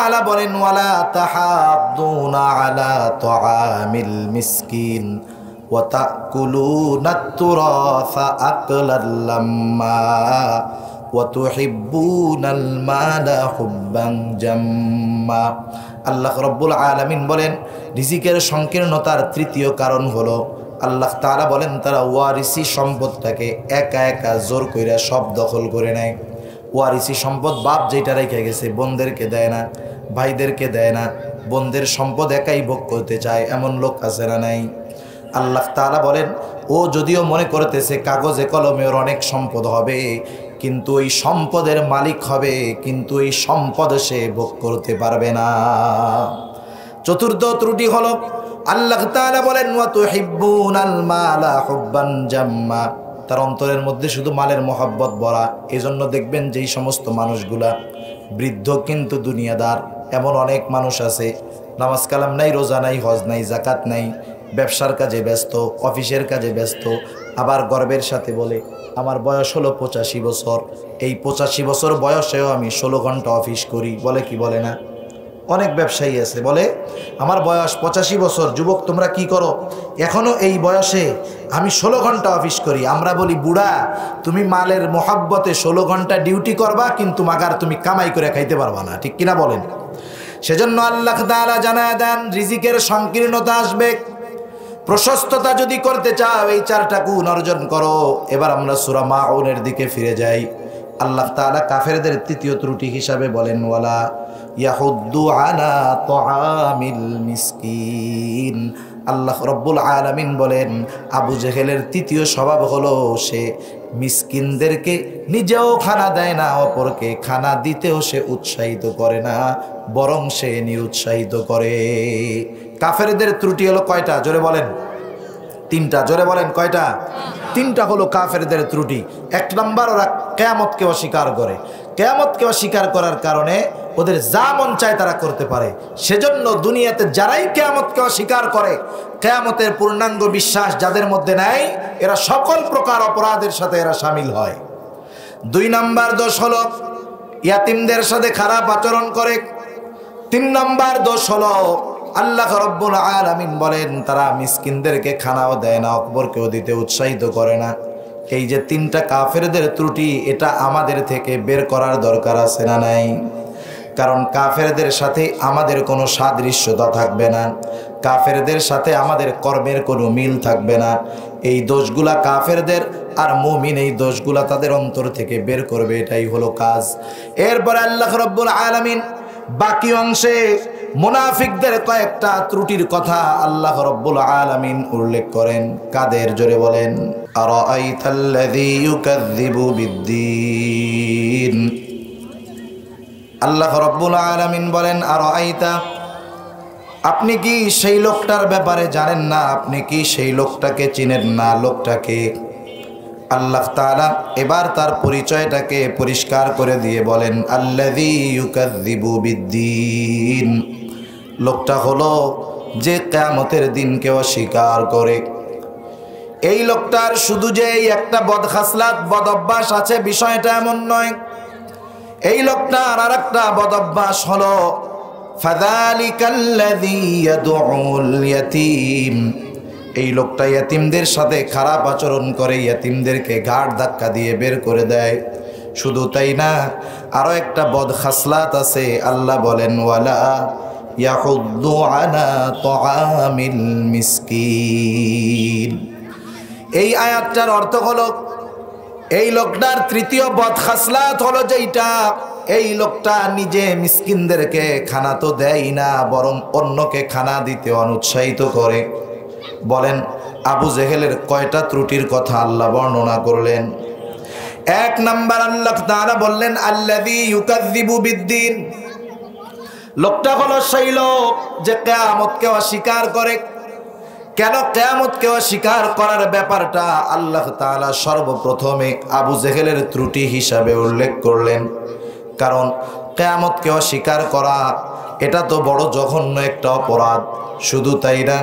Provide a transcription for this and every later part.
তাআলা বলেন ওয়ালা তাহাদ্দুনা আলা তুআমিল মিসকিন ওয়া তাকুলুনাত তুরাসা আকলাল লাম্মা ওয়া তুহিব্বুনাল মালা হুব্বান জাম্মা। আল্লাহ রাব্বুল আলামিন বলেন রিজিকের সংকীর্ণতার তৃতীয় কারণ হলো আল্লাহ তাআলা বলেন তারা ওয়ারিসি সম্পদটাকে একা একা জোর কইরা সব দখল করে নেয়। ওয়ারিসি সম্পদ বাপ যেটা রেখে গেছে বোনদেরকে দেয় না, ভাইদেরকে দেয় না, বোনদের সম্পদ একাই ভোগ করতে চায়, এমন লোক আছে না নাই? আল্লাহ তাআলা বলেন ও যদিও মনে করতেছে কাগজে কলমে ওর অনেক সম্পদ হবে, কিন্তু ওই সম্পদের মালিক হবে, কিন্তু এই সম্পদ সে ভোগ করতে পারবে না। চতুর্থ ত্রুটি হলো আল্লাহ তাআলা বলেন ওয়া তুহিব্বুনাল মালা হুব্বান জাম্মা, তার অন্তরের মধ্যে শুধু মালের মহব্বত ভরা। এজন্য দেখবেন যেই সমস্ত মানুষগুলা বৃদ্ধ কিন্তু দুনিয়াদার, এমন অনেক মানুষ আছে নামাজ কালাম নাই, রোজা নাই, হজ নাই, জাকাত নাই, ব্যবসার কাজে ব্যস্ত, অফিসের কাজে ব্যস্ত, আবার গর্বের সাথে বলে আমার বয়স হলো 85 বছর, এই 85 বছর বয়সেও আমি 16 ঘন্টা অফিস করি। বলে কি বলে না? অনেক ব্যবসায়ী আছে বলে আমার বয়স 85 বছর, যুবক তোমরা কি করো? এখনো এই বয়সে আমি 16 ঘন্টা অফিস করি। আমরা বলি বুড়া তুমি মালের মোহাব্বতে 16 ঘন্টা ডিউটি করবা, কিন্তু মাগার তুমি কামাই করে খাইতে পারবা না, ঠিক কিনা বলেন? সেজন্য আল্লাহ তাআলা জানায় দেন রিজিকের সংকীর্ণতা আসবে। প্রশস্ততা যদি করতে চাও এই 4টা গুণ অর্জন করো। এবার আমরা সূরা মাউনের দিকে ফিরে যাই। আল্লাহ তাআলা কাফেরদের তৃতীয় ত্রুটি হিসাবে বলেন ওয়ালা ইয়াহুদ্দু আলা তুআমিল মিসকিন। আল্লাহ রাব্বুল আলামিন বলেন আবু জেহেলের তৃতীয় স্বভাব হলো সে মিসকিনদেরকে নিজেও খানা দেয় না, অপরকে খানা দিতেও সে উৎসাহিত করে না, বরং সে নিরুৎসাহিত করে। কাফেরদের ত্রুটি হলো কয়টা? জোরে বলেন। 3টা। জোরে বলেন কয়টা? 3টা হলো কাফেরদের ত্রুটি। 1 নাম্বার, ওরা কিয়ামতকে অস্বীকার করে। কিয়ামতকে অস্বীকার করার কারণে ওদের যা মন চায় তারা করতে পারে। সেজন্য দুনিয়াতে যারাই কিয়ামতকে অস্বীকার করে, কিয়ামতের পূর্ণাঙ্গ বিশ্বাস যাদের মধ্যে নাই, এরা সকল প্রকার অপরাধের সাথে এরা শামিল হয়। 2 নাম্বার দোষ হলো ইয়াতিমদের সাথে খারাপ আচরণ করে। 3 নাম্বার দোষ হলো আল্লাহ রাব্বুল আলামিন বলেন তারা মিসকিনদেরকে খানাও দেয় না, অপরকেও দিতে উৎসাহিত করে না। এই যে 3টা কাফেরদের ত্রুটি, এটা আমাদের থেকে বের করার দরকার আছে না নাই? কারণ কাফেরদের সাথে আমাদের কোনো সাদৃশ্যতা থাকবে না, কাফেরদের সাথে আমাদের কর্মের কোনো মিল থাকবে না। এই দোষগুলা কাফেরদের, আর মুমিন এই দোষগুলা তাদের অন্তর থেকে বের করবে, এটাই হলো কাজ। এরপর আল্লাহ রাব্বুল আলামিন বাকি অংশে মুনাফিকদের কয়েকটা ত্রুটির কথা আল্লাহ রাব্বুল আলামিন উল্লেখ করেন। কাদের? জোরে বলেন। আরাআইতাল্লাযী ইউকাযযিবু বিদ্দীন। আল্লাহ রাব্বুল আলামিন বলেন আরাআইতা, আপনি কি সেই লোকটার ব্যাপারে জানেন না? আপনি কি সেই লোকটাকে চিনেন না? লোকটাকে আল্লাহ তাআলা এবার তার পরিচয়টাকে পরিষ্কার করে দিয়ে বলেন আল্লাযী ইউকাযযিবু বিদ্দীন। লোকটা হলো যে কিয়ামতের দিনকে অস্বীকার করে। এই লোকটার শুধু যে এই একটা বদখাসলাত, বদ অভ্যাস আছে বিষয়টা এমন নয়। এই লোকটার আরেকটা বদ অভ্যাস হলো ফাযালিকাল্লাযী ইয়াদউল ইয়াতীম। এই লোকটা ইয়াতিমদের সাথে খারাপ আচরণ করে, ইয়াতিমদেরকে ঘাড় ধাক্কা দিয়ে বের করে দেয়। শুধু তাই না, আরো একটা বদখাসলাত আছে। আল্লাহ বলেন ওয়ালা ইয়াহুদ্দু আলা তুআমিল মিসকিন। এই আয়াতটার অর্থ হলো এই লোকটার তৃতীয় বদখাসলাত হলো যেইটা, এই লোকটা নিজে মিসকিনদেরকে খানা তো দেয় না, বরং অন্যকে খানা দিতে অনুৎসাহিত করে। বলেন আবু জেহেলের কয়টা ত্রুটির কথা আল্লাহ বর্ণনা করলেন? 1 নাম্বার আল্লাহ তাআলা বললেন আল্লাযী ইউকাযযিবু বিদ্দীন। লোকটা হলো সেই লোক যে কিয়ামতকে অস্বীকার করে। কেন কিয়ামতকে অস্বীকার করার ব্যাপারটা আল্লাহ তাআলা সর্বপ্রথমে আবু জেহেলের ত্রুটি হিসাবে উল্লেখ করলেন? কারণ কিয়ামতকে অস্বীকার করা এটা তো বড় জঘন্য একটা অপরাধ। শুধু তাই না,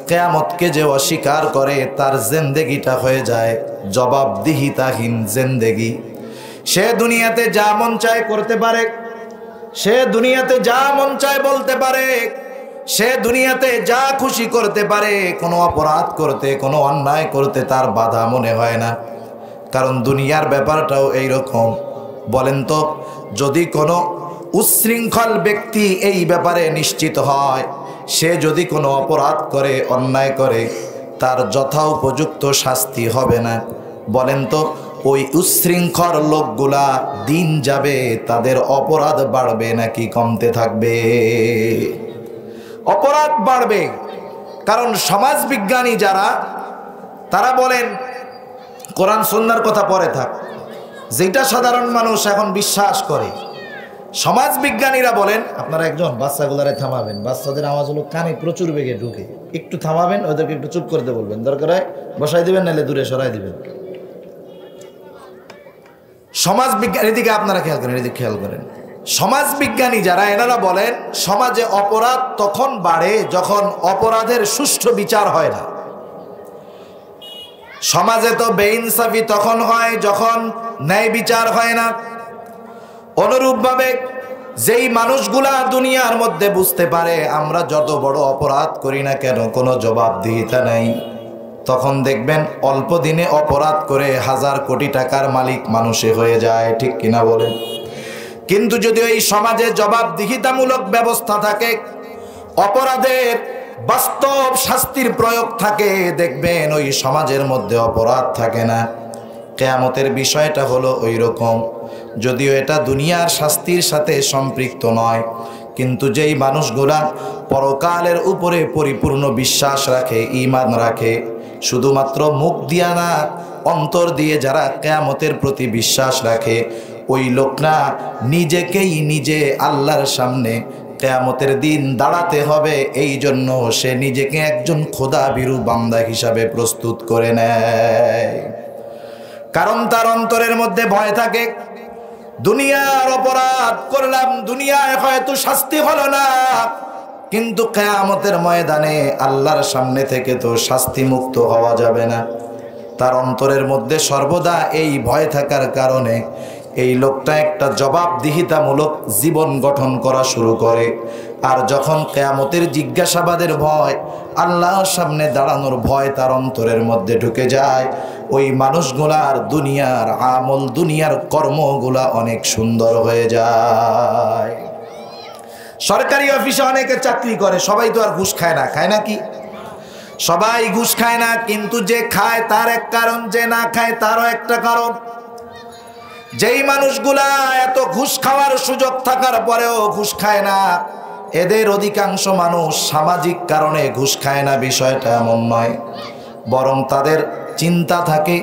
কিয়ামতকে যে অস্বীকার করে তার জিন্দেগিটা হয়ে যায় জবাবদিহিতাহীন জিন্দেগি। সে দুনিয়াতে যা মন চায় করতে পারে, সে দুনিয়াতে যা মন চায় বলতে পারে, সে দুনিয়াতে যা খুশি করতে পারে, কোনো অপরাধ করতে, কোনো অন্যায় করতে তার বাধা মনে হয় না। কারণ দুনিয়ার ব্যাপারটাও এইরকম। বলেন তো, যদি কোনো উচ্ছৃঙ্খল ব্যক্তি এই ব্যাপারে নিশ্চিত হয়, সে যদি কোনো অপরাধ করে, অন্যায় করে, তার যথোপযুক্ত শাস্তি হবে না, বলেন তো ওই উচ্ছৃঙ্খল লোকগুলা দিন যাবে তাদের অপরাধ বাড়বে নাকি কমতে থাকবে? অপরাধ বাড়বে। কারণ সমাজবিজ্ঞানী যারা, তারা বলেন, কোরআন সুন্নাহর কথা পরে থাক, যেটা সাধারণ মানুষ এখন বিশ্বাস করে, সমাজবিজ্ঞানীরা বলেন, আপনারা একজন বাচ্চাগুলারে থামাবেন, বাচ্চাদের আওয়াজ হলো কানে প্রচুর বেগে ঢুকে, একটু থামাবেন, ওদেরকে একটু চুপ করতে বলবেন, দরকার হয় বসাই দিবেন, নাহলে দূরে সরাই দিবেন। সমাজবিজ্ঞান, এদিকে আপনারা খেয়াল করেন, এদিকে খেয়াল করেন। সমাজবিজ্ঞানী যারা, এনারা বলেন সমাজে অপরাধ তখন বাড়ে যখন অপরাধের সুষ্ঠু বিচার হয় না। সমাজে তো বেইনসাফি তখন হয় যখন ন্যায় বিচার হয় না। অনুরূপভাবে যেই মানুষগুলা দুনিয়ার মধ্যে বুঝতে পারে আমরা যত বড় অপরাধ করি না কেন কোনো জবাবদিহিতা নাই, তখন দেখবেন অল্প দিনে অপরাধ করে হাজার কোটি টাকার মালিক মানুষে হয়ে যায়, ঠিক কিনা বলেন? কিন্তু যদি এই সমাজে জবাবদিহিতামূলক ব্যবস্থা থাকে, অপরাধের বাস্তব শাস্তির প্রয়োগ থাকে, দেখবেন ওই সমাজের মধ্যে অপরাধ থাকে না। কিয়ামতের বিষয়টা হলো ওই রকম। যদিও এটা দুনিয়ার শাস্তির সাথে সম্পৃক্ত নয়, কিন্তু যেই মানুষগুলা পরকালের উপরে পরিপূর্ণ বিশ্বাস রাখে, ঈমান রাখে, শুধুমাত্র মুখ দিয়া না, অন্তর দিয়ে যারা কিয়ামতের প্রতি বিশ্বাস রাখে, ওই লোকরা নিজেকেই নিজে আল্লাহর সামনে কিয়ামতের দিন দাঁড়াতে হবে, এই জন্য সে নিজেকে একজন খোদা ভীরু বান্দা হিসাবে প্রস্তুত করে নেয়। কারণ তার অন্তরের মধ্যে ভয় থাকে, দুনিয়ার অপরাধ করলাম, দুনিয়ায় হয়তো শাস্তি হলো না, কিন্তু কিয়ামতের ময়দানে আল্লাহর সামনে থেকে তো শাস্তি মুক্ত হওয়া যাবে না। তার অন্তরের মধ্যে সর্বদা এই ভয় থাকার কারণে এই লোকটা একটা জবাবদিহিতামূলক জীবন গঠন করা শুরু করে। আর যখন কিয়ামতের জিজ্ঞাসাবাদের ভয়, আল্লাহর সামনে দাঁড়ানোর ভয় তার অন্তরের মধ্যে ঢুকে যায়, ওই মানুষগুলার দুনিয়ার আমল, দুনিয়ার কর্মগুলা অনেক সুন্দর হয়ে যায়। সরকারি অফিসে অনেকে চাকরি করে, সবাই তো আর ঘুষ খায় না, খায় নাকি? সবাই ঘুষ খায় না, কিন্তু যে খায় তার এক কারণ, যে না খায় তারও একটা কারণ। যেই মানুষগুলা এত ঘুষ খাওয়ার সুযোগ থাকার পরেও ঘুষ খায় না, এদের অধিকাংশ মানুষ সামাজিক কারণে ঘুষ খায় না, বিষয়টা এমন নয়। বরং তাদের চিন্তা থাকে,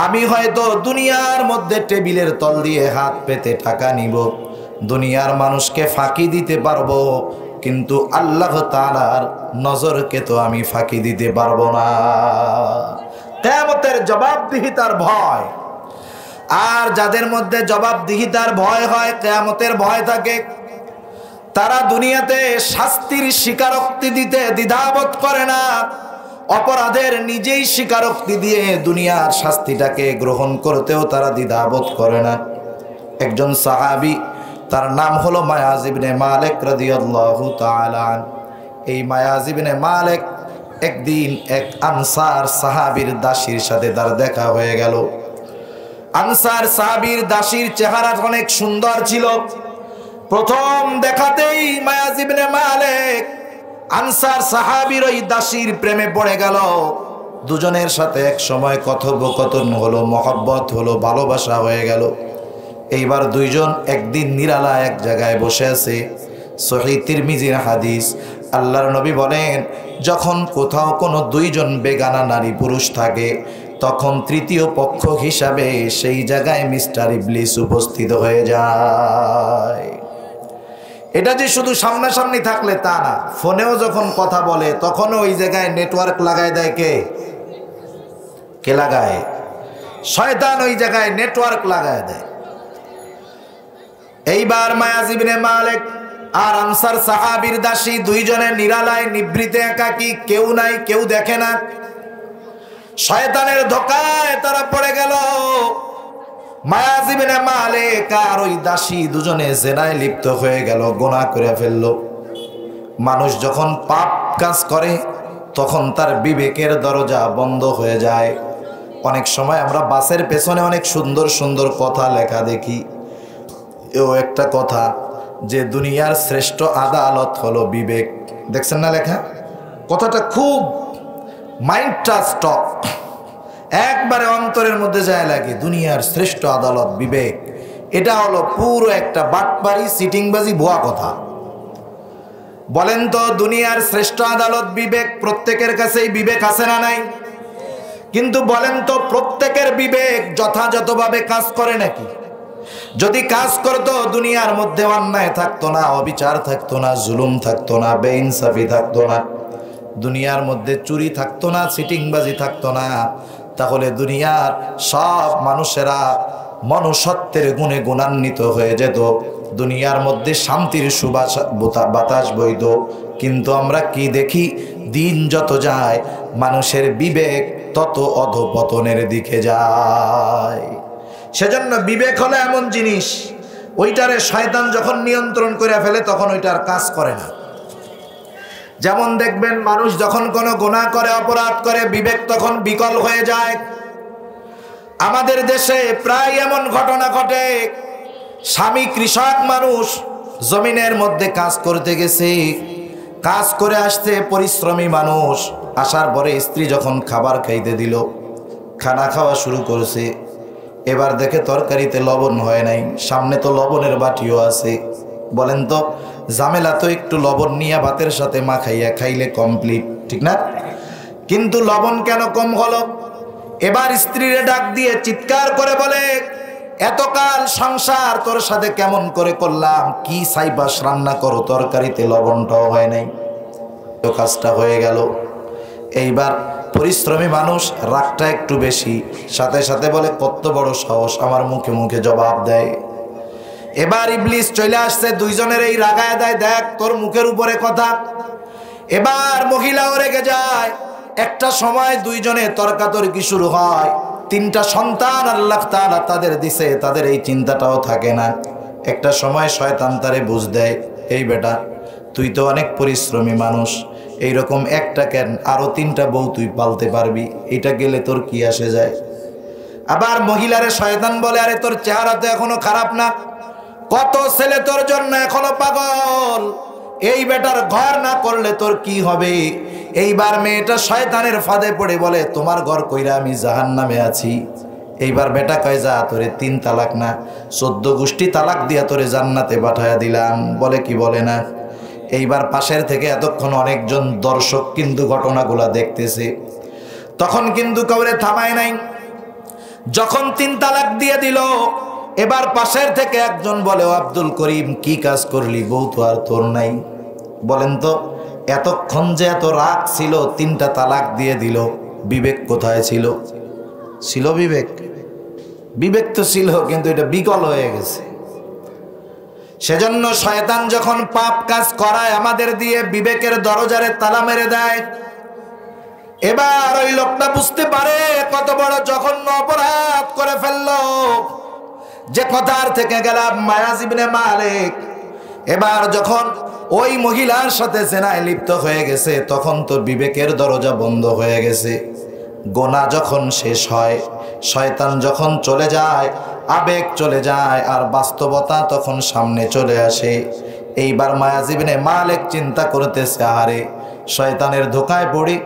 আমি হয়তো দুনিয়ার মধ্যে টেবিলের তল দিয়ে হাত পেতে টাকা নিব, দুনিয়ার মানুষকে ফাঁকি দিতে পারবো, কিন্তু আল্লাহ তাআলার নজরকে তো আমি ফাঁকি দিতে পারবো না। কিয়ামতের জবাবদিহিতার ভয়। আর যাদের মধ্যে জবাবদিহিতার ভয় হয়, কিয়ামতের ভয় থাকে, তারা দুনিয়াতে শাস্তির স্বীকারোক্তি দিতে দ্বিধাবোধ করে না, অপরাধের নিজেই স্বীকারোক্তি দিয়ে দুনিয়ার শাস্তিটাকে গ্রহণ করতেও তারা দ্বিধাবোধ করে না। একজন সাহাবী, তার নাম হলো মায়াজ ইবনে মালিক রাদিয়াল্লাহু তাআলা আনহু। এই মায়াজ ইবনে মালিক একদিন এক আনসার সাহাবীর দাসীর সাথে তার দেখা হয়ে গেল। আনসার সাহাবীর দাসীর চেহারা অনেক সুন্দর ছিল। প্রথম দেখাতেই মায়াজ ইবনে মালিক আনসার সাহাবীর ওই দাসীর প্রেমে পড়ে গেল। দুজনের সাথে এক সময় কথোপকথন হলো, মহব্বত হলো, ভালোবাসা হয়ে গেল। এইবার দুইজন একদিন নিরালা এক জায়গায় বসে আছে। সহিহ তিরমিজির হাদিস, আল্লাহর নবী বলেন, যখন কোথাও কোনো দুইজন বেগানা নারী পুরুষ থাকে, তখন তৃতীয় পক্ষ হিসাবে সেই জায়গায় মিস্টার ইবলিস উপস্থিত হয়ে যায়। এটা যে শুধু সামনাসামনি থাকলে তা না, ফোনেও যখন কথা বলে তখনও ওই জায়গায় নেটওয়ার্ক লাগায় দেয়। কে লাগায়? শয়তান ওই জায়গায় নেটওয়ার্ক লাগায় দেয়। এইবার মায়াজ ইবনে মালিক আর আনসার সাহাবীর দাসী দুইজনে নিরালায় নিভৃতে একাকী, কেউ নাই, কেউ দেখে না। শয়তানের ধোঁকায় তারা পড়ে গেল। মায়াজ ইবনে মালিক আর ওই দাসী দুজনে জিনায় লিপ্ত হয়ে গেল, গুনাহ করে ফেললো। মানুষ যখন পাপ কাজ করে তখন তার বিবেকের দরজা বন্ধ হয়ে যায়। অনেক সময় আমরা বাসের পেছনে অনেক সুন্দর সুন্দর কথা লেখা দেখি, এও একটা কথা যে দুনিয়ার শ্রেষ্ঠ আদালত হলো বিবেক। দেখছেন না লেখা? কথাটা খুব মাইন্ডটা স্টক, একবারে অন্তরের মধ্যে যায় লাগে। দুনিয়ার শ্রেষ্ঠ আদালত বিবেক, এটা হলো পুরো একটা বাটপারি, সিটিংবাজি, ভুয়া কথা। বলেন তো, দুনিয়ার শ্রেষ্ঠ আদালত বিবেক, প্রত্যেকের কাছেই বিবেক আছে না নাই? কিন্তু বলেন তো, প্রত্যেকের বিবেক যথাযথভাবে কাজ করে নাকি? যদি কাজ করতো, দুনিয়ার মধ্যে অন্যায় থাকতো না, অবিচার থাকতো না, জুলুম থাকতো না, বেইনসাফি থাকতো না, দুনিয়ার মধ্যে চুরি থাকতো না, সিটিংবাজি থাকতো না, তাহলে দুনিয়ার সব মানুষেরা মনুষ্যত্বের গুণে গুণান্বিত হয়ে যেত, দুনিয়ার মধ্যে শান্তির সুবাস বাতাস বইত। কিন্তু আমরা কি দেখি, দিন যত যায় মানুষের বিবেক তত অধপতনের দিকে যায়। সেজন্য বিবেক হলো এমন জিনিস, ওইটারে শয়তান যখন নিয়ন্ত্রণ করে ফেলে তখন ওইটার কাজ করে না। যেমন দেখবেন, মানুষ যখন কোনো গুনাহ করে, অপরাধ করে, বিবেক তখন বিকল হয়ে যায়। আমাদের দেশে প্রায় এমন ঘটনা ঘটে, স্বামী কৃষক মানুষ, জমিনের মধ্যে কাজ করতে গেছে, কাজ করে আসতে পরিশ্রমী মানুষ, আসার পরে স্ত্রী যখন খাবার খাইতে দিল, খানা খাওয়া শুরু করেছে, এবার দেখে তরকারিতে লবণ হয় নাই, সামনে তো লবণের বাটিও আছে। বলেন তো, ঝামেলা তো একটু লবণ নিয়ে ভাতের সাথে মাখাইয়া খাইলে কমপ্লিট, ঠিক না? কিন্তু লবণ কেন কম হলো? এবার স্ত্রীরে ডাক দিয়ে চিৎকার করে বলে, এতকাল সংসার তোর সাথে কেমন করে করলাম, কি সাইবাস রান্না করো, তরকারিতে লবণটাও হয় নাই, তো কাজটা হয়ে গেল। এইবার পরিশ্রমী মানুষ, রাগটা একটু বেশি, সাথে সাথে বলে, কত বড় সাহস, আমার মুখে মুখে জবাব দেয়। এবার ইবলিস চলে আসছে, দুইজনের এই রাগায় দেয়, দেখ তোর মুখের উপরে কথা। এবার মহিলাও রেগে যায়। একটা সময় দুইজনে তর্কাতর্কি শুরু হয়। তিনটা সন্তান আল্লাহ তাআলা তাদের দিছে, তাদের এই চিন্তাটাও থাকে না। একটা সময় শয়তান তারে বুঝ দেয়, এই বেটা তুই তো অনেক পরিশ্রমী মানুষ, এইরকম একটা কেন, আরো তিনটা বউ তুই পালতে পারবি, এটা গেলে তোর কি আসে যায়। আবার মহিলারে শয়তান বলে, আরে তোর চেহারা তো এখনো খারাপ না, কত ছেলে তোর জন্য এখনো পাগল, এই বেটার ঘর না করলে তোর কি হবে। এইবার মেয়েটা শয়তানের ফাঁদে পড়ে বলে, তোমার ঘর কইরা আমি জাহান্নামে আছি। এইবার বেটা কয়, যা তোরে 3 তালাক না 14 গোষ্ঠী তালাক দিয়া তোরে জান্নাতে পাঠায়া দিলাম। বলে কি বলে না। এইবার পাশের থেকে এতক্ষণ অনেকজন দর্শক কিন্তু ঘটনাগুলা দেখতেছে, তখন কিন্তু কাউরে থামায় নাই। যখন 3 তালাক দিয়ে দিল, এবার পাশের থেকে একজন বলে, ও আব্দুল করিম, কি কাজ করলি, বউ তো আর তোর নাই। বলেন তো, এতক্ষণ যে এত রাগ ছিল, 3টা তালাক দিয়ে দিল, বিবেক কোথায় ছিল? ছিল বিবেক? বিবেক তো ছিল, কিন্তু এটা বিকল হয়ে গেছে। সেজন্য শয়তান যখন পাপ কাজ করায় আমাদের দিয়ে, বিবেকের দরজারে তালা মেরে দেয়। এবার ওই লোকটা বুঝতে পারে কত বড় জঘন্য অপরাধ করে ফেললো, যে কথার থেকে গেলাম মায়াজ ইবনে মালিক। এবার যখন ওই মহিলার সাথে জেনায় লিপ্ত হয়ে গেছে, তখন তো বিবেকের দরজা বন্ধ হয়ে গেছে। গোনা যখন শেষ হয়, শয়তান যখন চলে যায়, আবেগ চলে যায়, আর বাস্তবতা তখন সামনে চলে আসে। এইবার মায়াজ ইবনে মালিক চিন্তা করতেছে, আহারে শয়তানের ধোকায় পড়ি,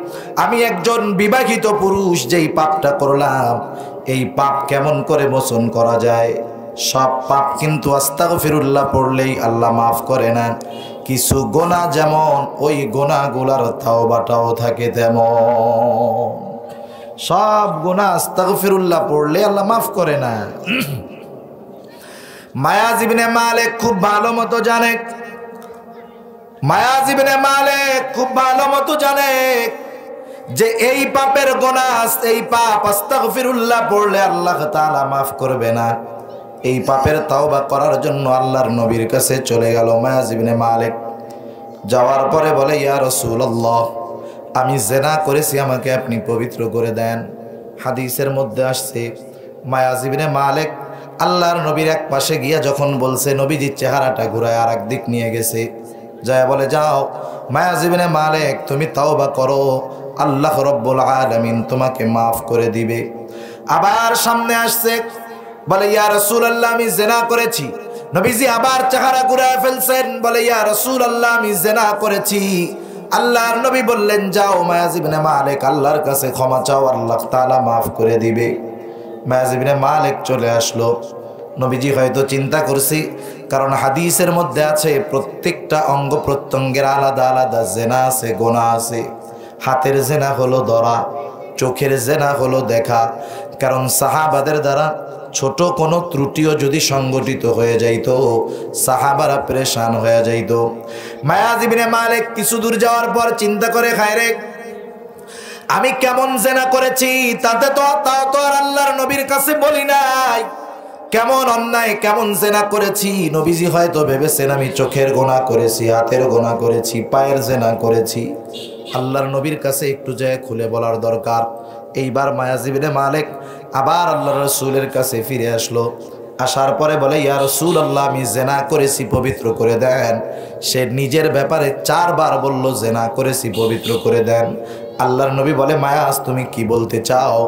আমি একজন বিবাহিত পুরুষ, যেই পাপটা করলাম, এই পাপ কেমন করে মোচন করা যায়। সব পাপ কিন্তু আস্তাগফিরুল্লাহ পড়লেই আল্লাহ মাফ করে না। কিছু গোনা যেমন, ওই গোনাগুলার তাওবাটাও থাকে তেমন। সব গোনা আস্তাগফিরুল্লাহ পড়লে আল্লাহ মাফ করে না। মায়াজ ইবনে মালিক খুব ভালো মতো জানে, মায়াজ ইবনে মালিক খুব ভালো মতো জানে যে এই পাপের গোনা, এই পাপ আস্তাগফিরুল্লাহ পড়লে আল্লাহ তাআলা মাফ করবে না। এই পাপের তাওবা করার জন্য আল্লাহর নবীর কাছে চলে গেল মায়াজ ইবনে মালিক। যাওয়ার পরে বলে, ইয়া রাসূলুল্লাহ, আমি জিনা করেছি, আমাকে আপনি পবিত্র করে দেন। হাদিসের মধ্যে আসছে, মায়াজ ইবনে মালিক আল্লাহর নবীর এক পাশে গিয়া যখন বলছে, নবীজির চেহারাটা ঘুরায় আর এক দিক নিয়ে গেছে, যায় বলে, যাও মায়াজ ইবনে মালিক, তুমি তাওবা করো, আল্লাহ রব্বুল আলামিন তোমাকে মাফ করে দিবে। আবার সামনে আসছে, বলে ইয়া রাসূলুল্লাহ আমি জিনা করেছি। নবীজি আবার চেহারা ঘুরায় ফেলছেন, বলে ইয়া রাসূলুল্লাহ আমি জিনা করেছি। আল্লাহর নবী বললেন, যাও মায়াজ ইবনে মালিক আল্লাহর কাছে ক্ষমা চাও, আল্লাহ তাআলা মাফ করে দিবে। মায়াজ ইবনে মালিক চলে আসলো। নবীজি হয়তো চিন্তা করছি, কারণ হাদিসের মধ্যে আছে প্রত্যেকটা অঙ্গ প্রত্যঙ্গের আলাদা আলাদা জেনা আছে, গোনা আছে। হাতের জেনা হলো ধরা, চোখের জেনা হলো দেখা। কারণ সাহাবাদের দ্বারা ছোট কোনো ত্রুটিও যদি সংগঠিত হয়ে যাইতো, সাহাবারা পরেশান হয়ে যাইতো। মায়াজ ইবনে মালিক কিছু দূর যাওয়ার পর চিন্তা করে, খায়রে আমি কেমন জেনা করেছি, তাও তো আর আল্লাহর নবীর কাছে বলি নাই। কেমন অন্যায়, কেমন জেনা করেছি। নবীজি হয়তো ভেবেছেন আমি চোখের গোনা করেছি, হাতের গোনা করেছি, পায়ের জেনা করেছি। আল্লাহর নবীর কাছে একটু যায় খুলে বলার দরকার। এইবার মায়াজ ইবনে মালিক আবার আল্লাহর রাসূলের কাছে ফিরে আসলো। আসার পরে বলে, ইয়া রাসূলুল্লাহ আমি জেনা করেছি, পবিত্র করে দেন। সে নিজের ব্যাপারে 4 বার বলল জেনা করেছি, পবিত্র করে দেন। আল্লাহর নবী বলে, মায়াজ তুমি কি বলতে চাও?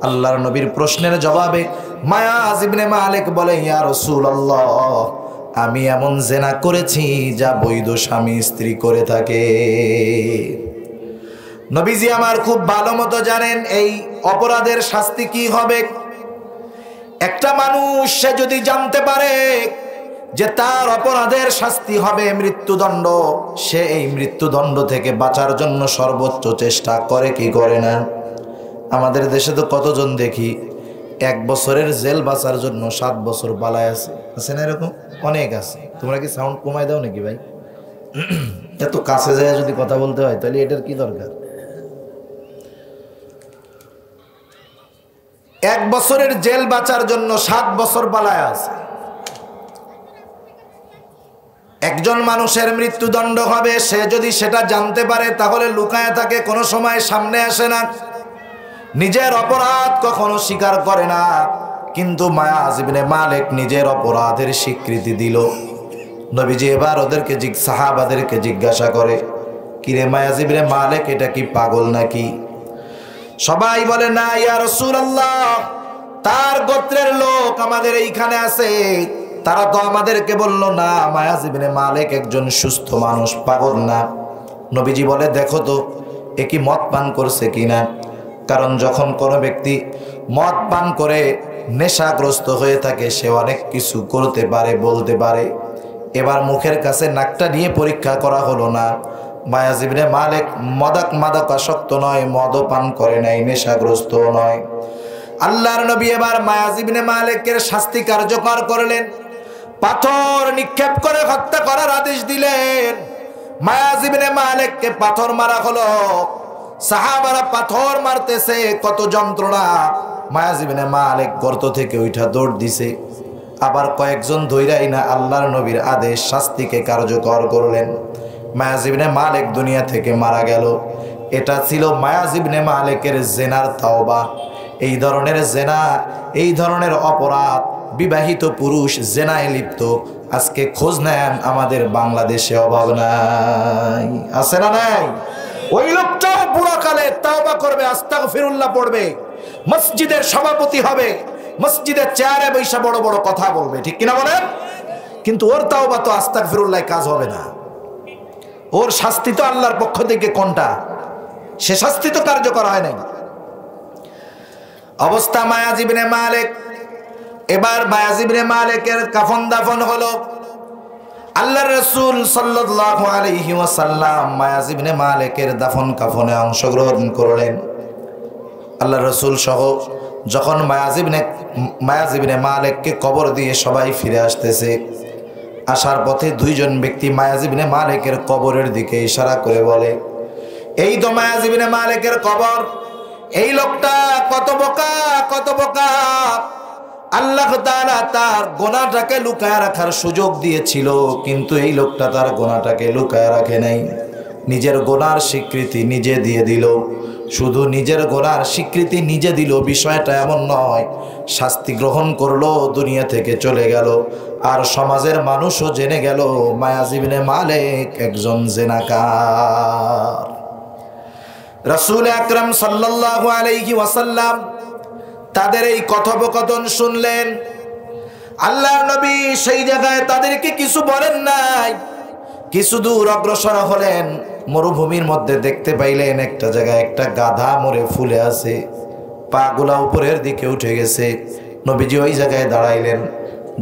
আল্লাহর নবীর প্রশ্নের জবাবে মায়াজ ইবনে মালিক বলে, ইয়া রাসূলুল্লাহ আমি এমন জেনা করেছি যা বৈধ স্বামী স্ত্রী করে থাকে। নবীজি আমার খুব ভালো মতো জানেন এই অপরাধের শাস্তি কি হবে। একটা মানুষ সে যদি জানতে পারে যে তার অপরাধের শাস্তি হবে মৃত্যুদণ্ড, সে এই মৃত্যুদণ্ড থেকে বাঁচার জন্য সর্বোচ্চ চেষ্টা করে কি করে না? আমাদের দেশে তো কতজন দেখি 1 বছরের জেল বাঁচার জন্য 7 বছর পালায় আছে না? এরকম অনেক আছে। তোমরা কি সাউন্ড কমাই দাও নাকি ভাই? এত কাছে যায় যদি কথা বলতে হয় তাহলে এটার কি দরকার? 1 বছরের জেল বাঁচার জন্য 7 বছর পালায় আছে। একজন মানুষের মৃত্যুদণ্ড হবে, সে যদি সেটা জানতে পারে তাহলে লুকায় থাকে, কোনো সময় সামনে আসে না, নিজের অপরাধ কখনো স্বীকার করে না। কিন্তু মায়াজ ইবনে মালিক নিজের অপরাধের স্বীকৃতি দিল। নবীজি এবার ওদেরকে সাহাবাদেরকে জিজ্ঞাসা করে, কিরে মায়াজ ইবনে মালিক এটা কি পাগল নাকি? সবাই বলে, না ইয়া রাসূলুল্লাহ তার গোত্রের লোক আমাদের এইখানে আছে, তারা তো আমাদেরকে বলল না মায়াজ ইবনে মালিক একজন সুস্থ মানুষ, পাগল না। নবীজি বলে, দেখো তো এ কি মদ পান করছে কিনা। কারণ যখন কোনো ব্যক্তি মদ পান করে নেশাগ্রস্ত হয়ে থাকে, সে অনেক কিছু করতে পারে, বলতে পারে। এবার মুখের কাছে নাকটা নিয়ে পরীক্ষা করা হলো না। মায়াজ ইবনে মালিক মাদকাসক্ত নয়, মদও পান করে নাই, নেশাগ্রস্ত নয়। আল্লাহর নবী এবার মায়াজ ইবনে মালিকের শাস্তি কার্যকর করলেন, পাথর নিক্ষেপ করে হত্যা করার আদেশ দিলেন। মায়াজ ইবনে মালিককে পাথর মারা হলো। সাহাবারা পাথর মারতেছে, কত যন্ত্রণা। মায়াজ ইবনে মালিক গর্ত থেকে উঠা দৌড় দিছে। আবার কয়েকজন ধৈরাই না আল্লাহর নবীর আদেশ শাস্তিকে কার্যকর করলেন। মায়াজ ইবনে মালিক দুনিয়া থেকে মারা গেল। এটা ছিল মায়াজ ইবনে মালিকের জেনার তাওবা। এই ধরনের জেনা, এই ধরনের অপরাধ, বিবাহিত পুরুষ জেনায় লিপ্ত আজকে খোঁজ নেন আমাদের বাংলাদেশে অভাব নাই, আছে না নাই? ওই লোকটাও বুড়াকালে তাওবা করবে, আস্তাগফিরুল্লাহ পড়বে, মসজিদের সভাপতি হবে, মসজিদের চেয়ারে বৈশা বড় বড় কথা বলবে, ঠিক কিনা বলেন? কিন্তু ওর তাওবা তো আস্তাগফিরুল্লাহ কাজ হবে না। ওর শাস্তি তো আল্লাহর পক্ষ থেকে কোনটা, সে শাস্তি তো কার্যকর হয় নাই। অবস্থা মায়াজ ইবনে মালিক। এবার মায়াজ ইবনে মালিকের কাফন দাফন হলো। আল্লাহর রাসূল সাল্লাল্লাহু আলাইহি ওয়াসাল্লাম মায়াজ ইবনে মালিকের দাফন কাফনে অংশগ্রহণ করলেন। আল্লাহর রাসূল সহ যখন মায়াজ ইবনে মালিককে কবর দিয়ে সবাই ফিরে আসতেছে, আসার পথে 2 জন ব্যক্তি মায়াজ ইবনে মালিকের কবরের দিকে ইশারা করে বলে, এই তো মায়াজ ইবনে মালিকের কবর। এই লোকটা কত বোকা, কত বোকা। আল্লাহ তাআলা তার গোনাটাকে লুকায় রাখার সুযোগ দিয়েছিল, কিন্তু এই লোকটা তার গোনাটাকে লুকায় রাখে নাই, নিজের গোনার স্বীকৃতি নিজে দিয়ে দিল। শুধু নিজের গোনার স্বীকৃতি নিজে দিল, বিষয়টা এমন নয়, শাস্তি গ্রহণ করলো, দুনিয়া থেকে চলে গেল। আর সমাজের মানুষও জেনে গেল মায়াজ ইবনে মালিক একজন জিনাকার। রাসূল আকরাম সাল্লাল্লাহু আলাইহি ওয়াসাল্লাম তাদের এই কথোপকথন শুনলেন। আল্লাহর নবী সেই জায়গায় তাদেরকে কিছু বলেন নাই। কিছু দূর অগ্রসর হলেন, মরুভূমির মধ্যে দেখতে পাইলেন একটা জায়গায় একটা গাধা মরে ফুলে আছে, পাগুলা উপরের দিকে উঠে গেছে। নবীজি ওই জায়গায় দাঁড়াইলেন,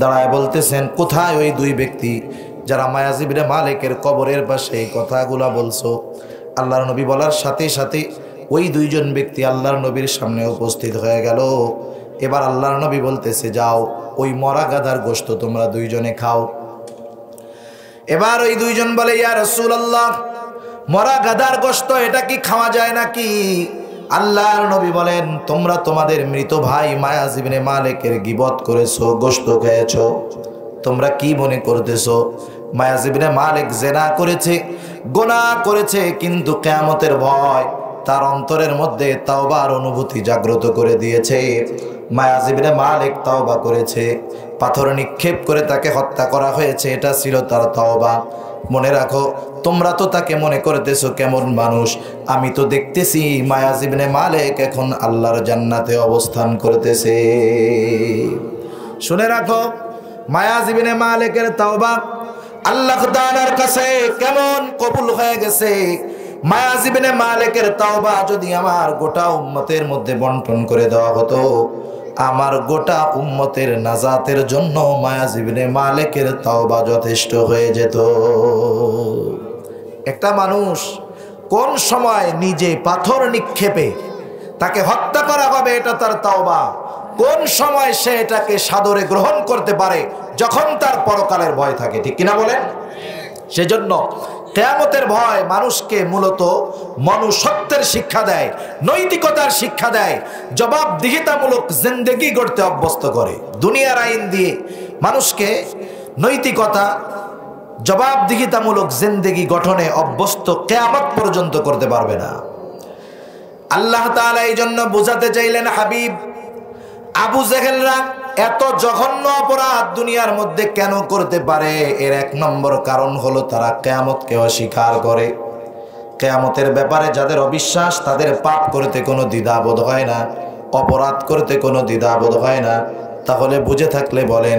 দাঁড়ায় বলতেছেন, কোথায় ওই দুই ব্যক্তি যারা মায়াজ ইবনে মালিকের কবরের পাশে এই কথাগুলা বলছো? আল্লাহর নবী বলার সাথে সাথে ওই দুইজন ব্যক্তি আল্লাহর নবীর সামনে উপস্থিত হয়ে গেল। এবার আল্লাহর নবী বলতেছে, যাও ওই মরা গাধার গোশত তোমরা দুইজনে খাও। এবার ওই দুইজন বলে, ইয়া রাসূলুল্লাহ, মরা গাধার গোশত এটা কি খাওয়া যায় নাকি? আল্লাহর নবী বলেন, তোমরা তোমাদের মৃত ভাই মায়াজ ইবনে মালিকের গীবত করেছো, গোশত খেয়েছো, তোমরা কি মনে করতেছো? মায়াজ ইবনে মালিক জিনা করেছে, গুনাহ করেছে, কিন্তু কিয়ামতের ভয় তার অন্তরের মধ্যে তাওবার অনুভূতি জাগ্রত করে দিয়েছে। মায়াজ ইবনে মালিক তাওবা করেছে, পাথর নিক্ষেপ করে তাকে হত্যা করা হয়েছে, এটা ছিল তার তাওবা। মনে রাখো, তোমরা তো তাকে মনে করতেছো কেমন মানুষ, আমি তো দেখতেছি মায়াজ ইবনে মালিক এখন আল্লাহর জান্নাতে অবস্থান করতেছে। শুনে রাখো, মায়াজ ইবনে মালিকের তাওবা আল্লাহ তাআলার কাছে কেমন কবুল হয়ে গেছে। মায়াজ ইবনে মালিকের তাওবা যদি আমার গোটা উম্মতের মধ্যে বন্টন করে দেওয়া হতো, আমার গোটা উম্মতের নাজাতের জন্য মায়াজ ইবনে মালিকের তাওবা যথেষ্ট হয়ে যেত। একটা মানুষ কোন সময় নিজে পাথর নিক্ষেপে তাকে হত্যা করা হবে, এটা তার তাওবা। কোন সময় সে এটাকে সাদরে গ্রহণ করতে পারে, যখন তার পরকালের ভয় থাকে, ঠিক কিনা বলেন? সেজন্য কিয়ামতের ভয় মানুষকে মূলত মনুষ্যত্বের শিক্ষা দেয়, নৈতিকতার শিক্ষা দেয়, জবাবদিহিতামূলক জিন্দেগি গড়তে অভ্যস্ত করে। দুনিয়ার আইন দিয়ে মানুষকে নৈতিকতা, জবাবদিহিতামূলক জিন্দেগি গঠনে অভ্যস্ত কিয়ামত পর্যন্ত করতে পারবে না। আল্লাহ তাআলা এই জন্য বোঝাতে চাইলেন, হাবিব, আবু জেহেলরা এত জঘন্য অপরাধ দুনিয়ার মধ্যে কেন করতে পারে? এর এক নম্বর কারণ হলো তারা কিয়ামতকে অস্বীকার করে। কিয়ামতের ব্যাপারে যাদের অবিশ্বাস, তাদের পাপ করতে কোনো দ্বিধাবোধ হয় না, অপরাধ করতে কোনো দ্বিধাবোধ হয় না। তাহলে বুঝে থাকলে বলেন,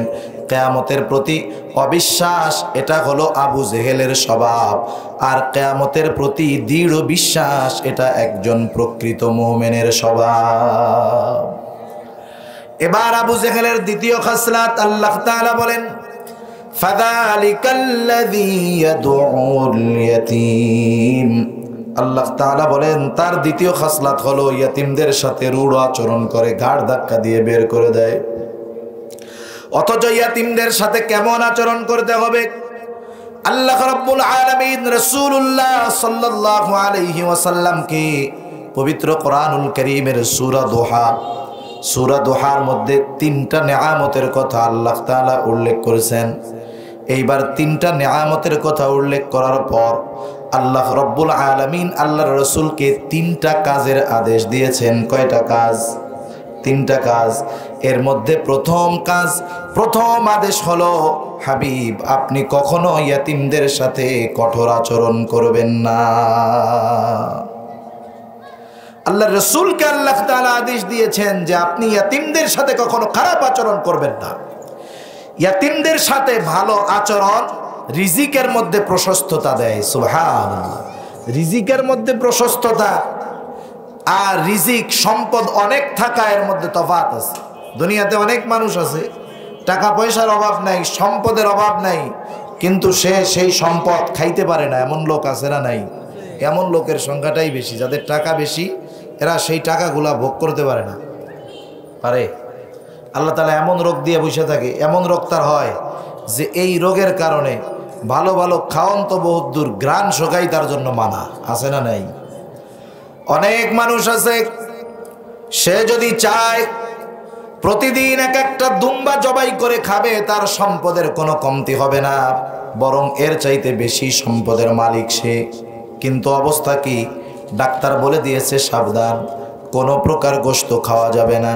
কিয়ামতের প্রতি অবিশ্বাস এটা হলো আবু জেহেলের স্বভাব, আর কিয়ামতের প্রতি দৃঢ় বিশ্বাস এটা একজন প্রকৃত মুমিনের স্বভাব। এবার আবু জেহেলের দ্বিতীয় খাসলাত আল্লাহ তাআলা বলেন, ফাযালিকাল্লাযী ইয়াদউল ইয়াতীম। আল্লাহ তাআলা বলেন, তার দ্বিতীয় খাসলাত হলো ইয়াতীমদের সাথে রূঢ় আচরণ করে, ঘাড় ধাক্কা দিয়ে বের করে দেয়। অথচ ইয়াতীমদের সাথে কেমন আচরণ করতে হবে আল্লাহ রাব্বুল আলামিন রাসূলুল্লাহ সাল্লাল্লাহু আলাইহি ওয়াসাল্লামকে পবিত্র কোরআনুল কারীমের সূরা দোহার মধ্যে তিনটা নেয়ামতের কথা আল্লাহ তাআলা উল্লেখ করেছেন। এইবার তিনটা নেয়ামতের কথা উল্লেখ করার পর আল্লাহ রাব্বুল আলামিন আল্লাহর রাসূলকে তিনটা কাজের আদেশ দিয়েছেন। কয়টা কাজ? তিনটা কাজ। এর মধ্যে প্রথম আদেশ হলো, হাবিব, আপনি কখনো ইয়াতীমদের সাথে কঠোর আচরণ করবেন না। আল্লাহর রাসূলকে আল্লাহ তাআলা আদেশ দিয়েছেন যে আপনি ইয়াতীমদের সাথে কখনো খারাপ আচরণ করবেন না। ইয়াতীমদের সাথে ভালো আচরণ রিজিকের মধ্যে প্রশস্ততা দেয়। সুবহানাল্লাহ। রিজিকের মধ্যে প্রশস্ততা আর রিজিক, সম্পদ অনেক থাকা, এর মধ্যে তফাৎ আছে। দুনিয়াতে অনেক মানুষ আছে, টাকা পয়সার অভাব নাই, সম্পদের অভাব নাই, কিন্তু সে সেই সম্পদ খাইতে পারে না, এমন লোক আছে না নাই? এমন লোকের সংখ্যাটাই বেশি। যাদের টাকা বেশি, এরা সেই টাকাগুলা ভোগ করতে পারে না। পারে? আল্লাহ তাআলা এমন রোগ দিয়ে বসে থাকে, এমন রোগ তার হয় যে এই রোগের কারণে ভালো ভালো খাওয়ান তো বহুত দূর, গ্রাণ শোকাই তার জন্য মানা। আছে না নাই? অনেক মানুষ আছে, সে যদি চায় প্রতিদিন এক একটা দুম্বা জবাই করে খাবে, তার সম্পদের কোনো কমতি হবে না, বরং এর চাইতে বেশি সম্পদের মালিক সে। কিন্তু অবস্থা কি? ডাক্তার বলে দিয়েছে সাবধান, কোনো প্রকার গোশত খাওয়া যাবে না,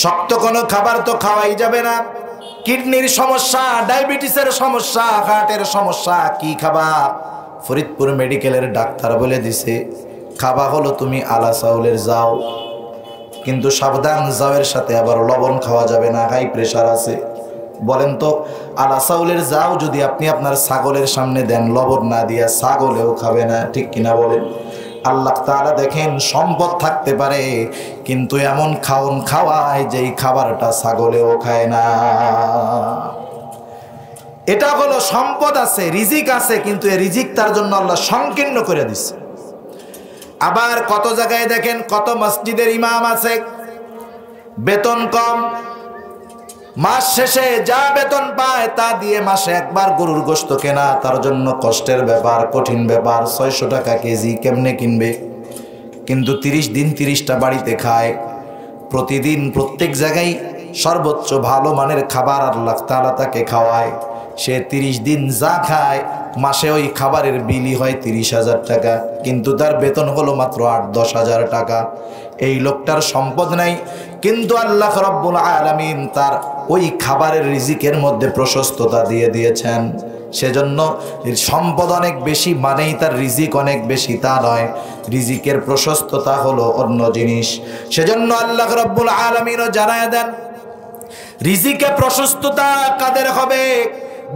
শক্ত কোনো খাবার তো খাওয়াই যাবে না, কিডনির সমস্যা, ডায়াবেটিসের সমস্যা, হার্টের সমস্যা, কি খাবা? ফরিদপুর মেডিকেলের ডাক্তার বলে দিছে খাবা হলো তুমি আলা চাউলের যাও, কিন্তু সাবধান, যাওয়ের সাথে আবার লবণ খাওয়া যাবে না, হাই প্রেশার আছে। বলেন তো, আলা চাউলের যাও যদি আপনি আপনার ছাগলের সামনে দেন, লবণ না দিয়া ছাগলেও খাবে না, ঠিক কিনা বলেন? আল্লাহ তাআলা দেখেন সম্পদ থাকতে পারে, কিন্তু এমন খাওন খাওয়ায় যেই খাবারটা ছাগলেও খায় না। এটা হলো সম্পদ আছে, রিজিক আছে, কিন্তু এই রিজিক তার জন্য আল্লাহ সংকীর্ণ করে দিচ্ছে। আবার কত জায়গায় দেখেন, কত মসজিদের ইমাম আছে বেতন কম, মাস শেষে যা বেতন পায় তা দিয়ে মাসে একবার গরুর গোশত কেনা তার জন্য কষ্টের ব্যাপার, কঠিন ব্যাপার। 600 টাকা কেজি কেমনে কিনবে? কিন্তু 30 দিন 30টা বাড়িতে খায়, প্রতিদিন প্রত্যেক জায়গায় সর্বোচ্চ ভালো মানের খাবার আল্লাহ তাআলা তাকে খাওয়ায়। সে 30 দিন যা খায়, মাসে ওই খাবারের বিলি হয় 30,000 টাকা, কিন্তু তার বেতন হলো মাত্র 8-10 হাজার টাকা। এই লোকটার সম্পদ নাই, কিন্তু আল্লাহ রাব্বুল আলামিন তার ওই খাবারের রিজিকের মধ্যে প্রশস্ততা দিয়ে দিয়েছেন। সেজন্য সম্পদ অনেক বেশি মানেই তার রিজিক অনেক বেশি তা নয়, রিজিকের প্রশস্ততা হলো অন্য জিনিস। সেজন্য আল্লাহ রাব্বুল আলামিনও জানায় দেন রিজিকে প্রশস্ততা কাদের হবে?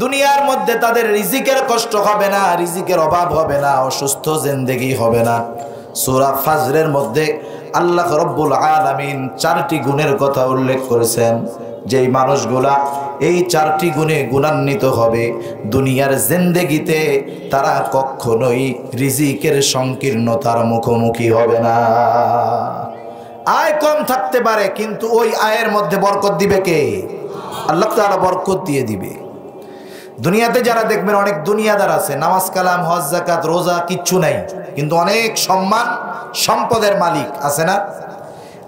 দুনিয়ার মধ্যে তাদের রিজিকের কষ্ট হবে না, রিজিকের অভাব হবে না, অসুস্থ জিন্দেগি হবে না। সূরা ফাজরের মধ্যে আল্লাহ রাব্বুল আলামিন 4টি গুণের কথা উল্লেখ করেছেন, যেই মানুষগুলা এই 4টি গুণে গুণান্বিত হবে, দুনিয়ার জিন্দেগিতে তারা কখনোই রিজিকের সংকীর্ণতার মুখোমুখি হবে না। আয় কম থাকতে পারে, কিন্তু ওই আয়ের মধ্যে বরকত দিবে কে? আল্লাহ তাআলা বরকত দিয়ে দিবে। দুনিয়াতে যারা দেখবেন অনেক দুনিয়াদার আছে, নামাজ কালাম হজ যাকাত রোজা কিচ্ছু নাই, কিন্তু অনেক সম্মান সম্পদের মালিক আছে না?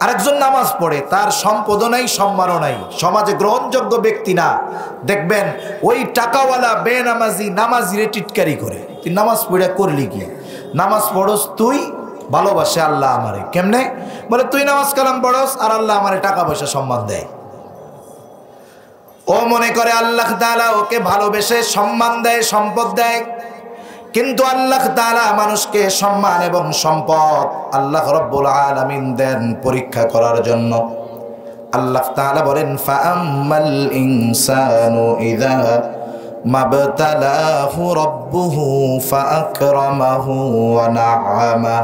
আরেকজন নামাজ পড়ে, তার সম্পদও নাই সম্মানও নাই, সমাজে গ্রহণযোগ্য ব্যক্তি না, দেখবেন ওই টাকাওয়ালা বেনামাজি নামাজিরে টিটকারি করে, তুই নামাজ পড়ে করলি কি? নামাজ পড়স তুই, ভালোবাসে আল্লাহ আমারে। কেমনে? বলে তুই নামাজ কালাম পড়স আর আল্লাহ আমারে টাকা পয়সা সম্মান দেয়। ও মনে করে আল্লাহ তাআলা ওকে ভালোবেসে সম্মান দেয়, সম্পদ দেয়, কিন্তু আল্লাহ তাআলা মানুষকে সম্মান এবং সম্পদ আল্লাহ রাব্বুল আলামিন দেন পরীক্ষা করার জন্য। আল্লাহ তাআলা বলেন ফাআম্মাল ইনসানু ইযা মাবতালাহু রাব্বুহু ফাআকরামাহু ওয়া না'আমা।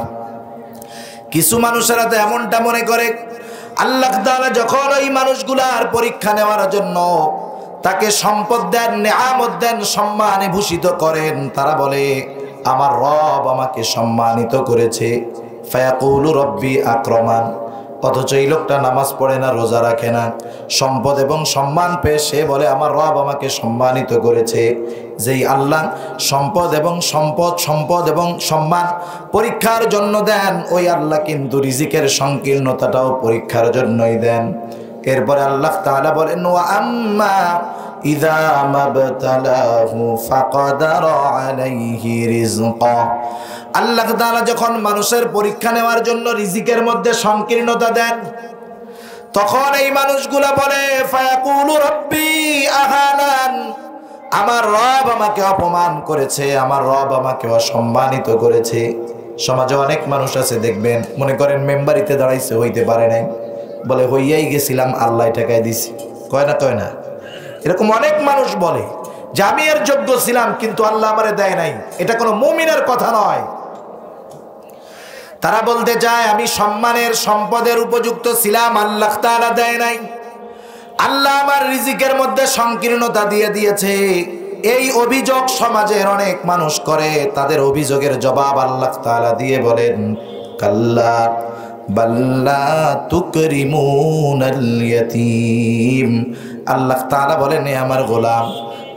কিছু মানুষেরা তো এমনটা মনে করে আল্লাহ তাআলা যখন ওই মানুষগুলার পরীক্ষা নেওয়ার জন্য তাকে সম্পদ দেন, নেয়ামত দেন, সম্মানে ভূষিত করেন, তারা বলে আমার রব আমাকে সম্মানিত করেছে। ফায়াকুলু রব্বি আকরামান। অথচ এই লোকটা নামাজ পড়ে না, রোজা রাখে না, সম্পদ এবং সম্মান পেয়ে সে বলে আমার রব আমাকে সম্মানিত করেছে। যেই আল্লাহ সম্পদ এবং সম্পদ এবং সম্মান পরীক্ষার জন্য দেন, ওই আল্লাহ কিন্তু রিজিকের সংকীর্ণতাটাও পরীক্ষার জন্যই দেন। এরপরে আল্লাহ তাআলা বলেন ওয়া আম্মা ইযা মাবতালাহু ফাকাদারা আলাইহি রিজকা। আল্লাহ তাআলা যখন মানুষের পরীক্ষা নেওয়ার জন্য রিজিকের মধ্যে সংকীর্ণতা দেন, তখন এই মানুষগুলা বলে ফায়াকুলু রব্বি আহানান, আমার রব আমাকে অপমান করেছে, আমার রব আমাকে অসম্মানিত করেছে। সমাজে অনেক মানুষ আছে দেখবেন, মনে করেন মেম্বারিতে দাঁড়াইছে, হইতে পারে নাই, বলে হইয়াই গেছিলাম আল্লাহ টাকায় দিছি, কয় না? এরকম অনেক মানুষ বলে যে আমি এর যোগ্য ছিলাম কিন্তু আল্লাহ আমারে দেয় নাই। এটা কোনো মুমিনের কথা নয়। তারা বলতে চায় আমি সম্মানের সম্পদের উপযুক্ত ছিলাম, আল্লাহ তাআলা দেয় নাই, আল্লাহ আমার রিজিকের মধ্যে সংকীর্ণতা দিয়ে দিয়েছে। এই অভিযোগ সমাজের অনেক মানুষ করে। তাদের অভিযোগের জবাব আল্লাহ তাআলা দিয়ে বলেন কাল্লা বাল্লা তুকরিমুনাল ইয়াতীম। আল্লাহ তাআলা বলেন হে আমার গোলাম,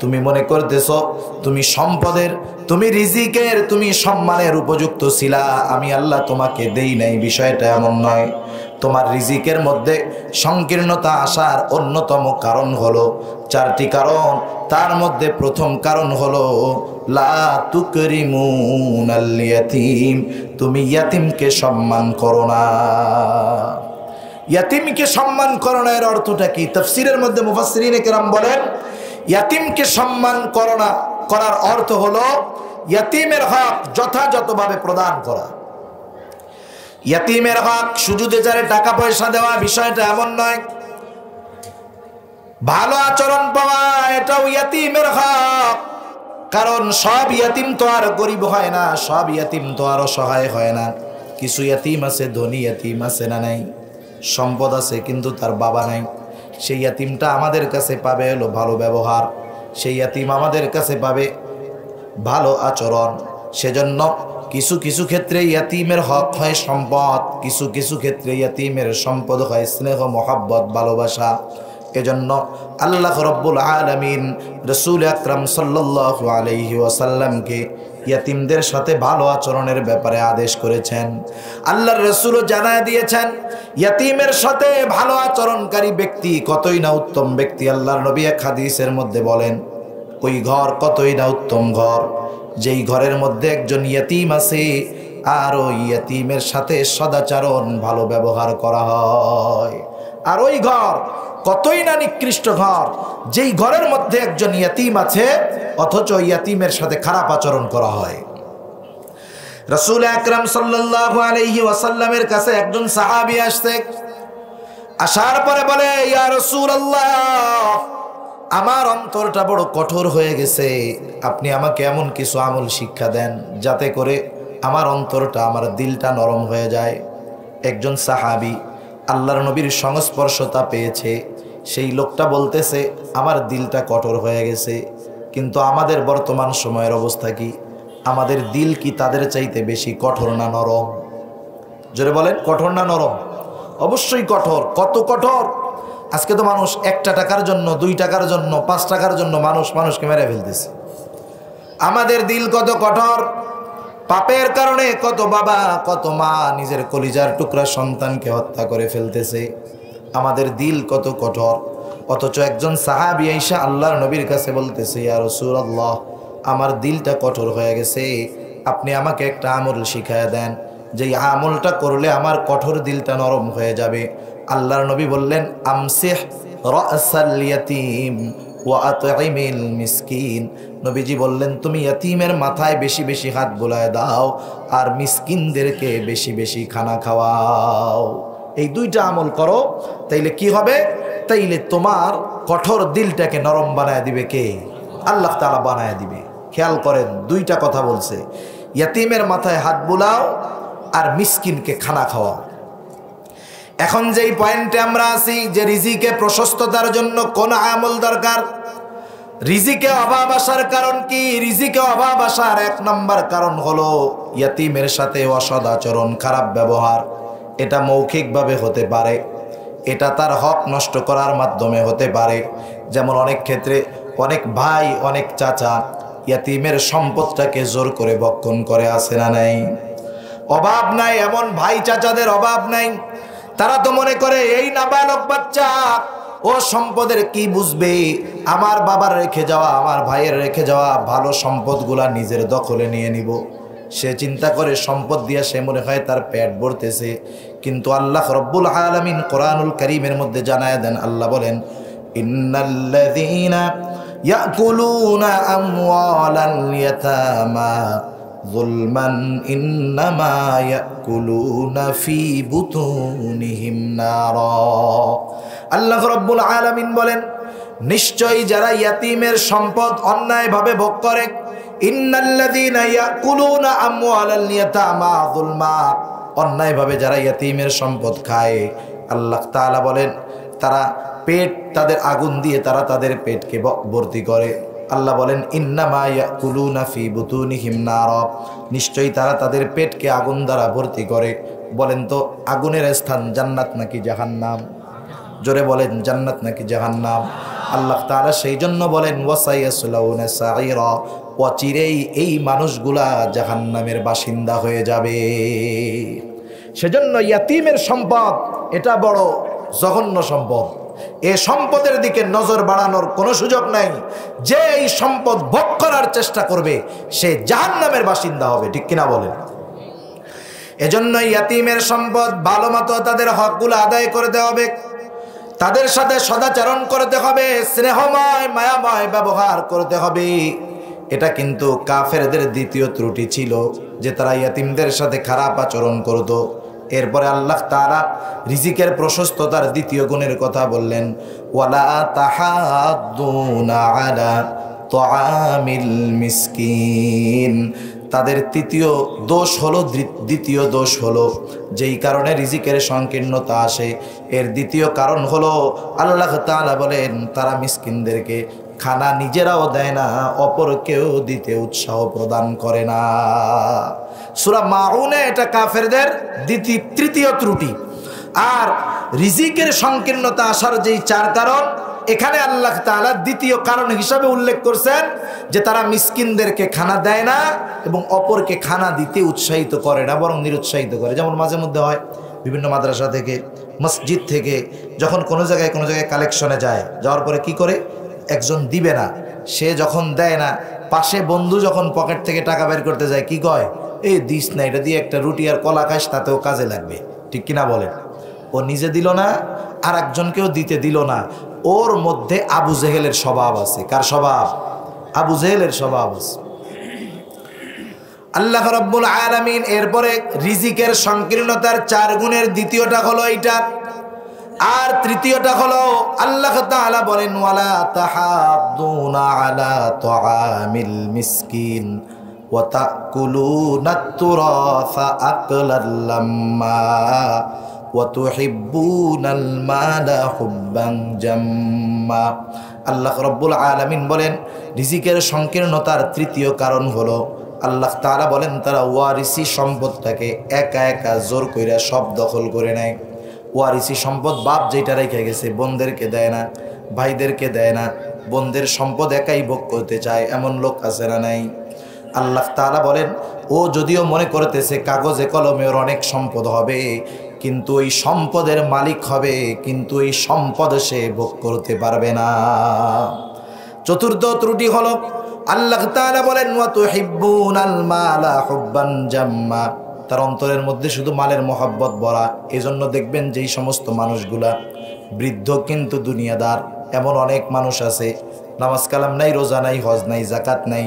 তুমি মনে করতেছো তুমি সম্পদের, তুমি রিজিকের, তুমি সম্মানের উপযুক্ত ছিলা, আমি আল্লাহ তোমাকে দেই নাই, বিষয়টা এমন নয়। তোমার রিজিকের মধ্যে সংকীর্ণতা আসার অন্যতম কারণ হলো 4টি কারণ। তার মধ্যে প্রথম কারণ হলো লা তুকরিমুনাল ইয়াতীম, তুমি ইয়াতীমকে সম্মান করো না। ইয়াতীমকে সম্মান করো না এর অর্থটা কি? তাফসীরের মধ্যে মুফাসসিরিনে কেরাম বলেন ইয়াতীমকে সম্মান করো না করার অর্থ হলো ইয়াতীমের হক যথাযথভাবে প্রদান করা। ইয়াতীমের হক সুজুদে যারে টাকা পয়সা দেওয়া বিষয়টা এমন নয়, ভালো আচরণ পাওয়া এটাও ইয়াতীমের হক। কারণ সব ইয়াতীম তো আর গরিব হয় না, সব ইয়াতীম তো আর অসহায় হয় না। কিছু ইয়াতীম আছে, ধনী ইয়াতীম আছে না নাই, সম্পদ আছে কিন্তু তার বাবা নাই। সেই ইয়াতীমটা আমাদের কাছে পাবে হলো ভালো ব্যবহার, সেই ইয়াতীম আমাদের কাছে পাবে ভালো আচরণ। সেজন্য কিছু কিছু ক্ষেত্রে ইয়াতীমের হক হয় সম্পদ, কিছু কিছু ক্ষেত্রে ইয়াতীমের সম্পদ হয় স্নেহ, মহব্বত, ভালোবাসা। এজন্য আল্লাহ রব্বুল আলামিন রাসূল আকরাম সাল্লাল্লাহু আলাইহি ওয়াসাল্লামকে ইয়াতীমদের সাথে ভালো আচরণের ব্যাপারে আদেশ করেছেন। আল্লাহর রাসূলও জানায় দিয়েছেন ইয়াতীমের সাথে ভালো আচরণকারী ব্যক্তি কতই না উত্তম ব্যক্তি। আল্লাহর নবী এক হাদিসের মধ্যে বলেন ওই ঘর কতই না উত্তম ঘর যেই ঘরের মধ্যে একজন ইয়াতীম আছে আর ওই ইয়াতীমের সাথে সদাচরণ ভালো ব্যবহার করা হয়। আর ওই ঘর কতই না নিকৃষ্ট ঘর যেই ঘরের মধ্যে একজন ইয়াতীম আছে অথচ ইয়াতীমের সাথে খারাপ আচরণ করা হয়। রাসূল আকরাম সাল্লাল্লাহু আলাইহি ওয়াসাল্লামের কাছে একজন সাহাবী আসছে, আসার পরে বলে ইয়া রাসূলুল্লাহ, আমার অন্তরটা বড় কঠোর হয়ে গেছে, আপনি আমাকে এমন কিছু আমল শিক্ষা দেন যাতে করে আমার অন্তরটা, আমার দিলটা নরম হয়ে যায়। একজন সাহাবী আল্লাহর নবীর সংস্পর্শতা পেয়েছে, সেই লোকটা বলতেছে আমার দিলটা কঠোর হয়ে গেছে। কিন্তু আমাদের বর্তমান সময়ের অবস্থা কি? আমাদের দিল কি তাদের চাইতে বেশি কঠোর না নরম? জোরে বলেন, কঠোর না নরম? অবশ্যই কঠোর। কত কঠোর! আজকে তো মানুষ 1 টাকার জন্য, 2 টাকার জন্য, 5 টাকার জন্য মানুষকে মেরে ফেলতেছে। আমাদের দিল কত কঠোর! পাপের কারণে কত বাবা কত মা নিজের কলিজার টুকরা সন্তানকে হত্যা করে ফেলতেছে। আমাদের দিল কত কঠোর! অথচ একজন সাহাবী আয়েশা আল্লাহর নবীর কাছে বলতেছে ইয়া রাসূলুল্লাহ, আমার দিলটা কঠোর হয়ে গেছে, আপনি আমাকে একটা আমল শিখায়া দেন যেই আমলটা করলে আমার কঠোর দিলটা নরম হয়ে যাবে। আল্লাহর নবী বললেন আমসিহ রাসাল ইয়াতীম ওয়া আতঈমিল মিসকিন। নবীজি বললেন তুমি ইয়াতীমের মাথায় বেশি বেশি হাত বুলায় দাও আর মিসকিনদেরকে বেশি বেশি খানা খাওয়াও। এই 2টা আমল করো, তাইলে কি হবে? তাইলে তোমার কঠোর দিলটাকে নরম বানায় দিবে কে? আল্লাহ তাআলা বানায় দিবে। খেয়াল করেন, 2টা কথা বলছে, ইয়াতীমের মাথায় হাত বুলাও আর মিসকিনকে খানা খাওয়াও। এখন যেই পয়েন্টে আমরা আছি যে রিজিকে প্রশস্ততার জন্য কোন আমল দরকার, রিজিকে অভাব আসার কারণ কি? রিজিকে অভাব আসার 1 নম্বর কারণ হলো ইয়াতীমের সাথে অসৎ আচরণ, খারাপ ব্যবহার। এটা মৌখিকভাবে হতে পারে, এটা তার হক নষ্ট করার মাধ্যমে হতে পারে। যেমন অনেক ক্ষেত্রে অনেক ভাই, অনেক চাচা ইয়াতীমের সম্পদটাকে জোর করে ভক্ষণ করে, আছে না নাই? অভাব নাই এমন ভাই চাচাদের অভাব নাই। তারা তো মনে করে এই নাবালক বাচ্চা ও সম্পদের কি বুঝবে, আমার বাবার রেখে যাওয়া, আমার ভাইয়ের রেখে যাওয়া ভালো সম্পদগুলা নিজের দখলে নিয়ে নিব। সে চিন্তা করে সম্পদ দিয়ে সে মনে হয় তার পেট ভরতেছে। কিন্তু আল্লাহ রব্বুল আলামিন কোরআনুল কারীমের মধ্যে জানায় দেন, আল্লাহ বলেন ইন্নাল্লাযীনা ইয়াকুলুনা আমওয়ালাল ইয়াতামা যুলমান ইন্নামা ইয়াকুলুনা ফি বুতুনিহিম নারা। আল্লাহ রাব্বুল আলামিন বলেন নিশ্চয়ই যারা ইয়াতীমের সম্পদ অন্যায়ভাবে ভোগ করে, ইন্নাল্লাযীনা ইয়াকুলুনা আমওয়ালাল ইয়াতামা যুলমা, অন্যায়ভাবে যারা ইয়াতীমের সম্পদ খায়, আল্লাহ তাআলা বলেন তারা পেট, তাদের আগুন দিয়ে তারা তাদের পেটকে ভর্তি করে। আল্লাহ বলেন ইন্নামা ইয়াকুলুনা ফি বুতুনিহিম নারা, নিশ্চয়ই তারা তাদের পেটকে আগুন দ্বারা ভর্তি করে। বলেন তো আগুনের স্থান জান্নাত নাকি জাহান্নাম? জোরে বলেন, জান্নাত নাকি জাহান্নাম? আল্লাহ তাআলা সেই জন্য বলেন ওয়াসায়াসলাউনা সাঈরা, অচিরেই এই মানুষগুলা জাহান্নামের বাসিন্দা হয়ে যাবে। সেজন্য ইয়াতীমের সম্পদ এটা বড় জঘন্য সম্পদ। এই সম্পদের দিকে নজর বাড়ানোর কোনো সুযোগ নাই। যে এই সম্পদ ভোগ করার চেষ্টা করবে সে জাহান্নামের বাসিন্দা হবে, ঠিক কিনা বলেন? এজন্য ইয়াতিমের সম্পদ ভালো মতো তাদের হকগুলো আদায় করতে হবে, তাদের সাথে সদাচরণ করতে হবে, স্নেহময় মায়াময় ব্যবহার করতে হবে। এটা কিন্তু কাফেরদের দ্বিতীয় ত্রুটি ছিল যে তারা ইয়াতিমদের সাথে খারাপ আচরণ করত। এরপরে আল্লাহ তাআলা রিজিকের প্রশস্ততার দ্বিতীয় গুণের কথা বললেন, ওয়ালা তাহাদ্দুনা আলা তুআমিল মিসকিন। তাদের দ্বিতীয় দোষ হলো যেই কারণে রিজিকের সংকীর্ণতা আসে, এর দ্বিতীয় কারণ হলো আল্লাহ তাআলা বলেন তারা মিসকিনদেরকে খানা নিজেরাও দেয় না, অপরকেও দিতে উৎসাহ প্রদান করে না। সূরা মাউনে এটা কাফেরদের তৃতীয় ত্রুটি। আর রিজিকের সংকীর্ণতা আসার যেই চার কারণ, এখানে আল্লাহ তাআলা দ্বিতীয় কারণ হিসাবে উল্লেখ করছেন যে তারা মিসকিনদেরকে খানা দেয় না এবং অপরকে খানা দিতে উৎসাহিত করে না, বরং নিরুৎসাহিত করে। যেমন মাঝে মধ্যে হয় বিভিন্ন মাদ্রাসা থেকে, মসজিদ থেকে যখন কোনো জায়গায় কালেকশনে যায়, যাওয়ার পরে কি করে, একজন দিবে না, সে যখন দেয় না, পাশে বন্ধু যখন পকেট থেকে টাকা বের করতে যায় কি কয়, এই দিস না, এটা দিয়ে একটা রুটি আর কলা খাস, তাতেও কাজে লাগবে, ঠিক কিনা বলেন? ও নিজে দিল না, আর একজনকেও দিতে দিল না। ওর মধ্যে আবু জেহেলের স্বভাব আছে। কার স্বভাব? আবু জেহেলের স্বভাব আছে। আল্লাহ রাব্বুল আলামিন এরপরে রিজিকের সংকীর্ণতার চার গুণের দ্বিতীয়টা হলো এইটা। আর তৃতীয়টা হলো আল্লাহ তাআলা বলেন, ওয়ালা তাহাদ্দুনা আলা তুআমিল মিসকিন ওয়া তাকুলুনাত তুরাসা আকলাল লাম্মা ওয়া তুহিব্বুনাল মালা হুব্বান জাম্মা। আল্লাহ রাব্বুল আলামিন বলেন রিজিকের সংকীর্ণতার তৃতীয় কারণ হলো আল্লাহ তাআলা বলেন তারা ওয়ারিসি সম্পদটাকে একা একা জোর কইরা সব দখল করে নেয়। ওয়ারিসি সম্পদ বাপ যেটা রেখে গেছে বোনদেরকে দেয় না, ভাইদেরকে দেয় না, বোনদের সম্পদ একাই ভোগ করতে চায়, এমন লোক আছে না নাই? আল্লাহ তাআলা বলেন ও যদিও মনে করতেছে কাগজে কলমে ওর অনেক সম্পদ হবে, কিন্তু ওই সম্পদের মালিক হবে, কিন্তু এই সম্পদ সে ভোগ করতে পারবে না। চতুর্থ ত্রুটি হলো আল্লাহ তাআলা বলেন ওয়া তুহিব্বুনাল মালা হুব্বান জাম্মা। তার অন্তরের মধ্যে শুধু মালের মহব্বত ভরা। এজন্য দেখবেন যেই সমস্ত মানুষগুলা বৃদ্ধ কিন্তু দুনিয়াদার, এমন অনেক মানুষ আছে, নামাজ কালাম নাই, রোজা নাই, হজ নাই, জাকাত নাই,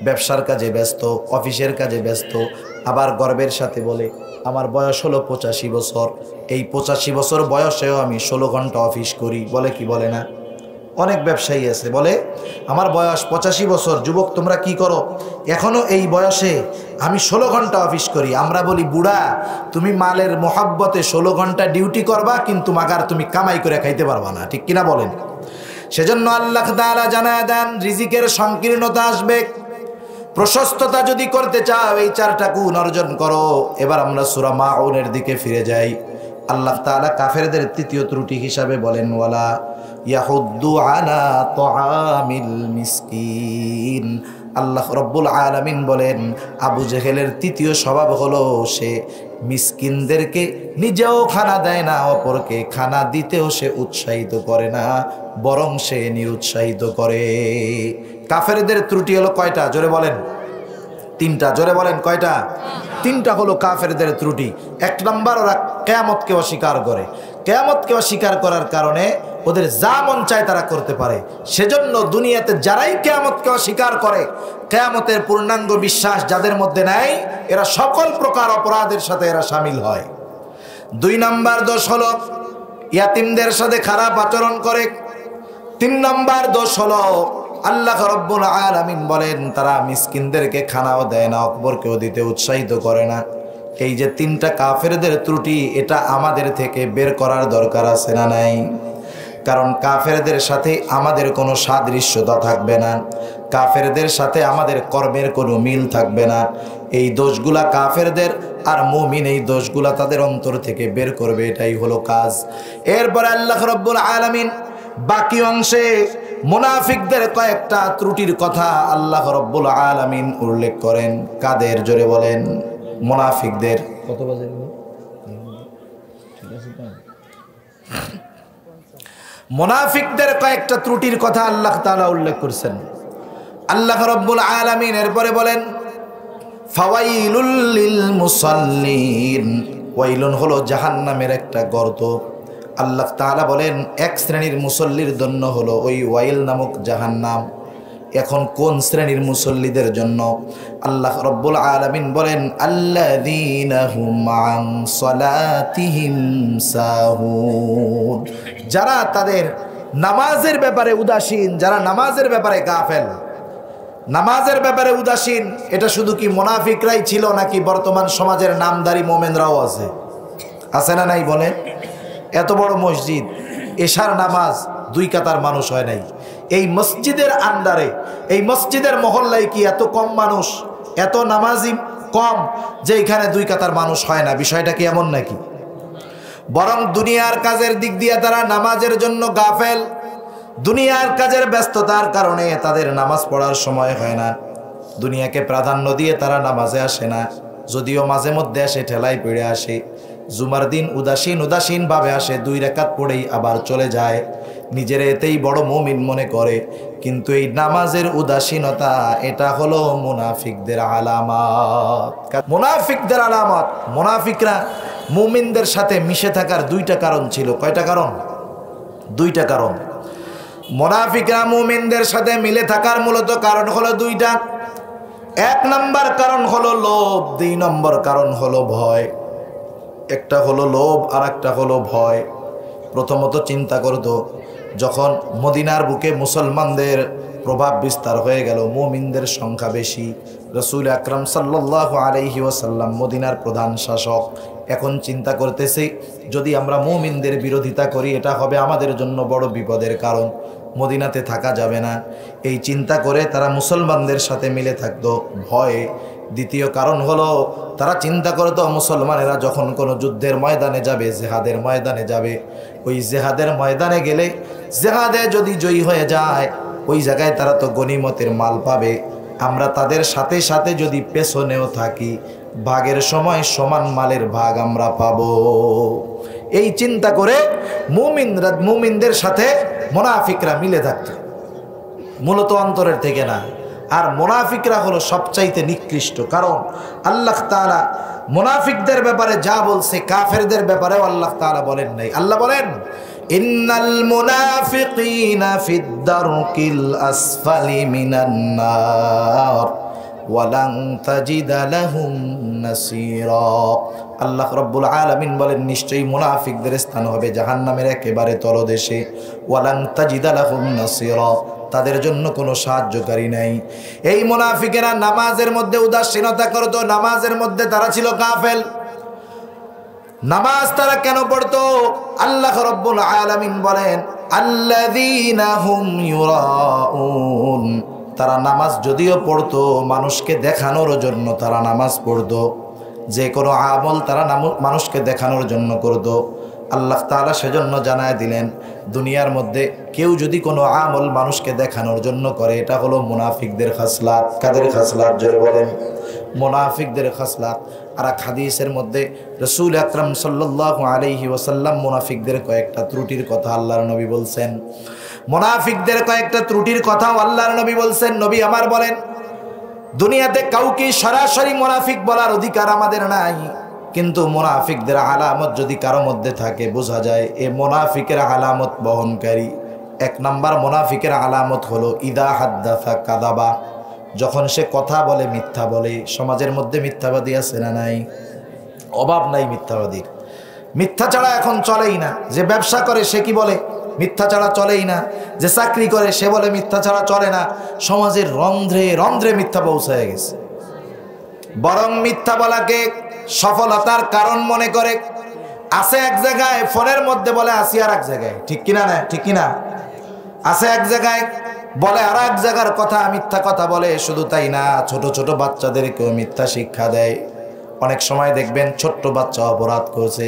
ব্যবসার কাজে ব্যস্ত, অফিসের কাজে ব্যস্ত, আবার গর্বের সাথে বলে আমার বয়স হলো 85 বছর, এই 85 বছর বয়সেও আমি 16 ঘন্টা অফিস করি। বলে কি বলে না? অনেক ব্যবসায়ী আছে বলে আমার বয়স 85 বছর, যুবক তোমরা কি করো? এখনো এই বয়সে আমি 16 ঘন্টা অফিস করি। আমরা বলি বুড়া তুমি মালের মোহাব্বতে 16 ঘন্টা ডিউটি করবা, কিন্তু মাগার তুমি কামাই করে খাইতে পারবা না, ঠিক কিনা বলেন? সেজন্য আল্লাহ তাআলা জানায় দেন রিজিকের সংকীর্ণতা আসবে। প্রশস্ততা যদি করতে চাও এই চারটা গুণ অর্জন করো। এবার আমরা সূরা মাউনের দিকে ফিরে যাই। আল্লাহ তাআলা কাফেরদের তৃতীয় ত্রুটি হিসাবে বলেন ওয়ালা ইয়াহুদ্দু আলা তুআমিল মিসকিন। আল্লাহ রাব্বুল আলামিন বলেন আবু জেহেলের তৃতীয় স্বভাব হলো সে মিসকিনদেরকে নিজেও খানা দেয় না, অপরকে খানা দিতেও সে উৎসাহিত করে না, বরং সে নিরুৎসাহিত করে। কাফেরদের ত্রুটি হলো কয়টা? জোরে বলেন। তিনটা। জোরে বলেন কয়টা? তিনটা হলো কাফেরদের ত্রুটি। এক নম্বর, ওরা কিয়ামতকে অস্বীকার করে। কিয়ামতকে অস্বীকার করার কারণে ওদের যা মন চায় তারা করতে পারে। সেজন্য দুনিয়াতে যারাই কিয়ামতকে অস্বীকার করে, কিয়ামতের পূর্ণাঙ্গ বিশ্বাস যাদের মধ্যে নাই, এরা সকল প্রকার অপরাধের সাথে এরা শামিল হয়। দুই নাম্বার দোষ হলো ইয়াতিমদের সাথে খারাপ আচরণ করে। তিন নাম্বার দোষ হলো আল্লাহ রাব্বুল আলামিন বলেন তারা মিসকিনদেরকে খানাও দেয় না, অপরকেও দিতে উৎসাহিত করে না। এই যে তিনটা কাফেরদের ত্রুটি, এটা আমাদের থেকে বের করার দরকার আছে না নাই? কারণ কাফেরদের সাথে আমাদের কোনো সাদৃশ্যতা থাকবে না, কাফেরদের সাথে আমাদের কর্মের কোনো মিল থাকবে না। এই দোষগুলা কাফেরদের, আর মুমিন এই দোষগুলা তাদের অন্তর থেকে বের করবে, এটাই হলো কাজ। এরপর আল্লাহ রাব্বুল আলামিন বাকি অংশে মুনাফিকদের কয়েকটা ত্রুটির কথা আল্লাহ রাব্বুল আলামিন উল্লেখ করেন। কাদের? জোরে বলেন। মুনাফিকদের। কত বাজে? ঠিক আছে তো? মুনাফিকদের কয়েকটা ত্রুটির কথা আল্লাহ তাআলা উল্লেখ করেছেন। আল্লাহ রাব্বুল আলামিন এরপরে বলেন ফাওয়াইলুল লিল মুসাল্লিন, ওয়াইলুন হলো জাহান্নামের একটা গর্ত। আল্লাহ তাআলা বলেন এক শ্রেণীর মুসল্লির জন্য হলো ওই ওয়াইল নামক জাহান্নাম। এখন কোন শ্রেণীর মুসল্লিদের জন্য? আল্লাহ রাব্বুল আলামিন বলেন আল্লাযীনা হুম আন সালাতিহিম সাহুন, যারা তাদের নামাজের ব্যাপারে উদাসীন, যারা নামাজের ব্যাপারে গাফেল। নামাজের ব্যাপারে উদাসীন এটা শুধু কি মুনাফিকরাই ছিল নাকি বর্তমান সমাজের নামধারী মোমেনরাও আছে? আছে না নাই বলেন? এত বড় মসজিদ, এশার নামাজ 2 কাতার মানুষ হয় নাই। এই মসজিদের আন্ডারে, এই মসজিদের মহল্লায় কি এত কম মানুষ, এত নামাজি কম যে এখানে 2 কাতার মানুষ হয় না? বিষয়টা কি এমন নাকি? বরং দুনিয়ার কাজের দিক দিয়ে তারা নামাজের জন্য গাফেল। দুনিয়ার কাজের ব্যস্ততার কারণে তাদের নামাজ পড়ার সময় হয় না। দুনিয়াকে প্রাধান্য দিয়ে তারা নামাজে আসে না, যদিও মাঝে মধ্যে আসে, ঠেলাই পড়ে আসে। জুমার দিন উদাসীন ভাবে আসে, 2 রাকাত পড়েই আবার চলে যায়। নিজের এতেই বড় মুমিন মনে করে, কিন্তু এই নামাজের উদাসীনতা এটা হলো মুনাফিকদের আলামত। মুনাফিকদের আলামত। মুনাফিকরা মুমিনদের সাথে মিশে থাকার 2টা কারণ ছিল। কয়টা কারণ? 2টা কারণ। মুনাফিকরা মুমিনদের সাথে মিলে থাকার মূলত কারণ হলো 2টা। 1 নম্বর কারণ হলো লোভ, 2 নম্বর কারণ হলো ভয়। একটা হলো লোভ আর একটা হলো ভয়। প্রথমত চিন্তা করতো, যখন মদিনার বুকে মুসলমানদের প্রভাব বিস্তার হয়ে গেল, মুমিনদের সংখ্যা বেশি, রাসূল আকরাম সাল্লাল্লাহু আলাইহি ওয়াসাল্লাম মদিনার প্রধান শাসক। এখন চিন্তা করতেছি, যদি আমরা মুমিনদের বিরোধিতা করি এটা হবে আমাদের জন্য বড় বিপদের কারণ, মদিনাতে থাকা যাবে না। এই চিন্তা করে তারা মুসলমানদের সাথে মিলে থাকতো ভয়ে। দ্বিতীয় কারণ হলো তারা চিন্তা করতো মুসলমানেরা যখন কোনো যুদ্ধের ময়দানে যাবে, জেহাদের ময়দানে যাবে, ওই জেহাদের ময়দানে গেলে জেহাদে যদি জয়ী হয়ে যায় ওই জায়গায় তারা তো গনিমতের মাল পাবে, আমরা তাদের সাথে সাথে যদি পেছনেও থাকি ভাগের সময় সমান মালের ভাগ আমরা পাবো। এই চিন্তা করে মুমিনদের সাথে মুনাফিকরা মিলে থাকত, মূলত অন্তরের থেকে না। আর মুনাফিকরা হলো সবচাইতে নিকৃষ্ট, কারণ আল্লাহ তাআলা মুনাফিকদের ব্যাপারে যা বলছে কাফেরদের ব্যাপারেও আল্লাহ তাআলা বলেন নাই। আল্লাহ বলেন ইন্নাল মুনাফিকিনা ফিদ দারকিল আসফালি মিনান নার ওয়ালান তাজিদা লাহুম নাসীরা। আল্লাহ রাব্বুল আলামিন বলেন নিশ্চয়ই মুনাফিকদের স্থান হবে জাহান্নামের একেবারে তলদেশে। ওয়ালান তাজিদা লাহুম নাসীরা, তাদের জন্য কোনো সাহায্যকারী নাই। এই মুনাফিকেরা নামাজের মধ্যে উদাসীনতা করত, নামাজের মধ্যে তারা ছিল গাফেল। নামাজ তারা কেন পড়তো? আল্লাহ রাব্বুল আলামিন বলেন আল্লাযীনা হুম ইউরাউন, তারা নামাজ যদিও পড়তো মানুষকে দেখানোর জন্য তারা নামাজ পড়তো, যে কোনো আমল তারা মানুষকে দেখানোর জন্য করতো। আল্লাহ তাআলা সেজন্য জানায় দিলেন দুনিয়ার মধ্যে কেউ যদি কোনো আমল মানুষকে দেখানোর জন্য করে এটা হলো মুনাফিকদের খাসলাত। কাদের খাসলাত? জোরে বলেন। মুনাফিকদের খাসলাত। আর এক হাদিসের মধ্যে রাসূল আকরাম সাল্লাল্লাহু আলাইহি ওয়াসাল্লাম মুনাফিকদের কয়েকটা ত্রুটির কথা আল্লাহর নবী বলছেন। মুনাফিকদের কয়েকটা ত্রুটির কথাও আল্লাহর নবী বলছেন। নবী আমার বলেন দুনিয়াতে কাউকে সরাসরি মুনাফিক বলার অধিকার আমাদের নাই, কিন্তু মুনাফিকদের আলামত যদি কারো মধ্যে থাকে বোঝা যায় এ মুনাফিকের আলামত বহনকারী। 1 নাম্বার মুনাফিকের আলামত হলো ইদা হাদ্দাসা কাযাবা, যখন সে কথা বলে মিথ্যা বলে। সমাজের মধ্যে মিথ্যাবাদী আছে না নাই? অভাব নাই মিথ্যাবাদীর। মিথ্যা ছাড়া এখন চলেই না। যে ব্যবসা করে সে কি বলে? মিথ্যা ছাড়া চলেই না। যে চাকরি করে সে বলে মিথ্যা ছাড়া চলে না। সমাজের রন্ধ্রে রন্ধ্রে মিথ্যা পৌঁছায় গেছে। বরং মিথ্যা বলাকে সফলতার কারণ মনে করে। আছে এক জায়গায় ফোনের মধ্যে বলে আসি আর এক জায়গায়, ঠিক কিনা? না ঠিক কিনা? আছে এক জায়গায় বলে আর এক জায়গার কথা, মিথ্যা কথা বলে। শুধু তাই না, ছোট ছোট বাচ্চাদেরকেও মিথ্যা শিক্ষা দেয়। অনেক সময় দেখবেন ছোট্ট বাচ্চা অপরাধ করছে,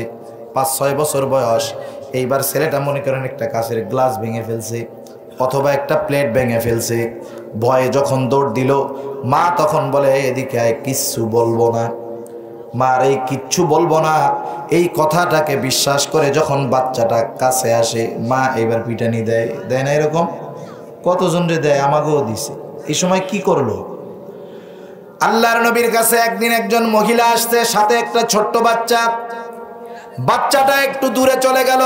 5-6 বছর বয়স, এইবার ছেলেটা মনে করেন একটা কাঁচের গ্লাস ভেঙে ফেলছে অথবা একটা প্লেট ভেঙে ফেলছে। ভয়ে যখন দৌড় দিল মা তখন বলে এদিকে আয়, কিচ্ছু বলবো না। মার এই কিচ্ছু বলবো না এই কথাটাকে বিশ্বাস করে যখন বাচ্চাটা কাছে আসে, মা এবার পিটানি দেয়, দেয় না? এরকম কতজন রে দেয়, আমাকেও দিছে। এই সময় কি করলো? আল্লাহর নবীর কাছে একদিন একজন মহিলা আসছে, সাথে একটা ছোট্ট বাচ্চা। বাচ্চাটা একটু দূরে চলে গেল।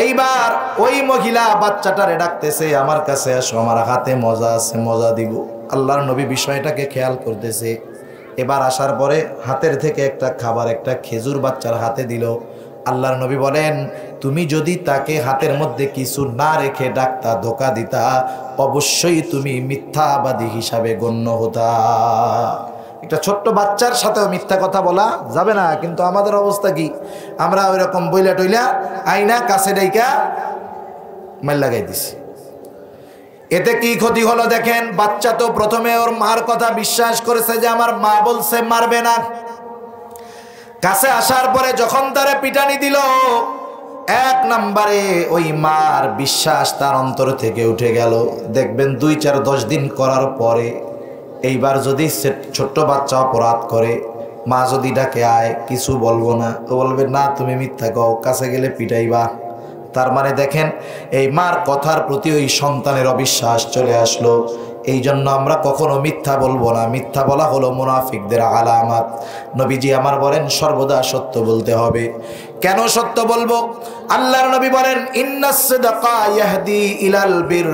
এইবার ওই মহিলা বাচ্চাটারে ডাকতেছে, আমার কাছে আসো, আমার হাতে মজা আছে, মজা দিব। আল্লাহর নবী বিষয়টাকে খেয়াল করতেছে। এবার আসার পরে হাতের থেকে একটা খাবার, একটা খেজুর বাচ্চার হাতে দিল। আল্লাহর নবী বলেন, তুমি যদি তাকে হাতের মধ্যে কিছু না রেখে ডাকতা, ধোকা দিতা, অবশ্যই তুমি মিথ্যাবাদী হিসাবে গণ্য হতা। একটা ছোট্ট বাচ্চার সাথেও মিথ্যা কথা বলা যাবে না, কিন্তু আমাদের অবস্থা কি? আমরা ওই রকম বইলা টইলা আইনা কাছে ডাইকা মাইল লাগাই দিছি। এতে কি ক্ষতি হলো দেখেন? বাচ্চা তো প্রথমে ওর মার কথা বিশ্বাস করেছে যে আমার মা বলছে মারবে না। কাছে আসার পরে যখন তারে পিটানি দিল, এক নম্বরে ওই মার বিশ্বাস তার অন্তর থেকে উঠে গেল। দেখবেন 2-4-10 দিন করার পরে এইবার যদি ছোট্ট বাচ্চা অপরাধ করে, মা যদি ডাকে আয়, কিছু বলবো না, ও বলবে না তুমি মিথ্যা কও, কাছে গেলে পিটাইবা। তার মানে দেখেন এই মার কথার প্রতি ওই সন্তানের অবিশ্বাস চলে আসলো। এই জন্য আমরা কখনো মিথ্যা বলবো না। মিথ্যা বলা হলো মুনাফিকদের আলামত। নবীজি আমার বলেন সর্বদা সত্য বলতে হবে। কেন সত্য বলবো? আল্লাহর নবী বলেন, ইন্নাস সিদকা ইয়াহদি ইলাল বির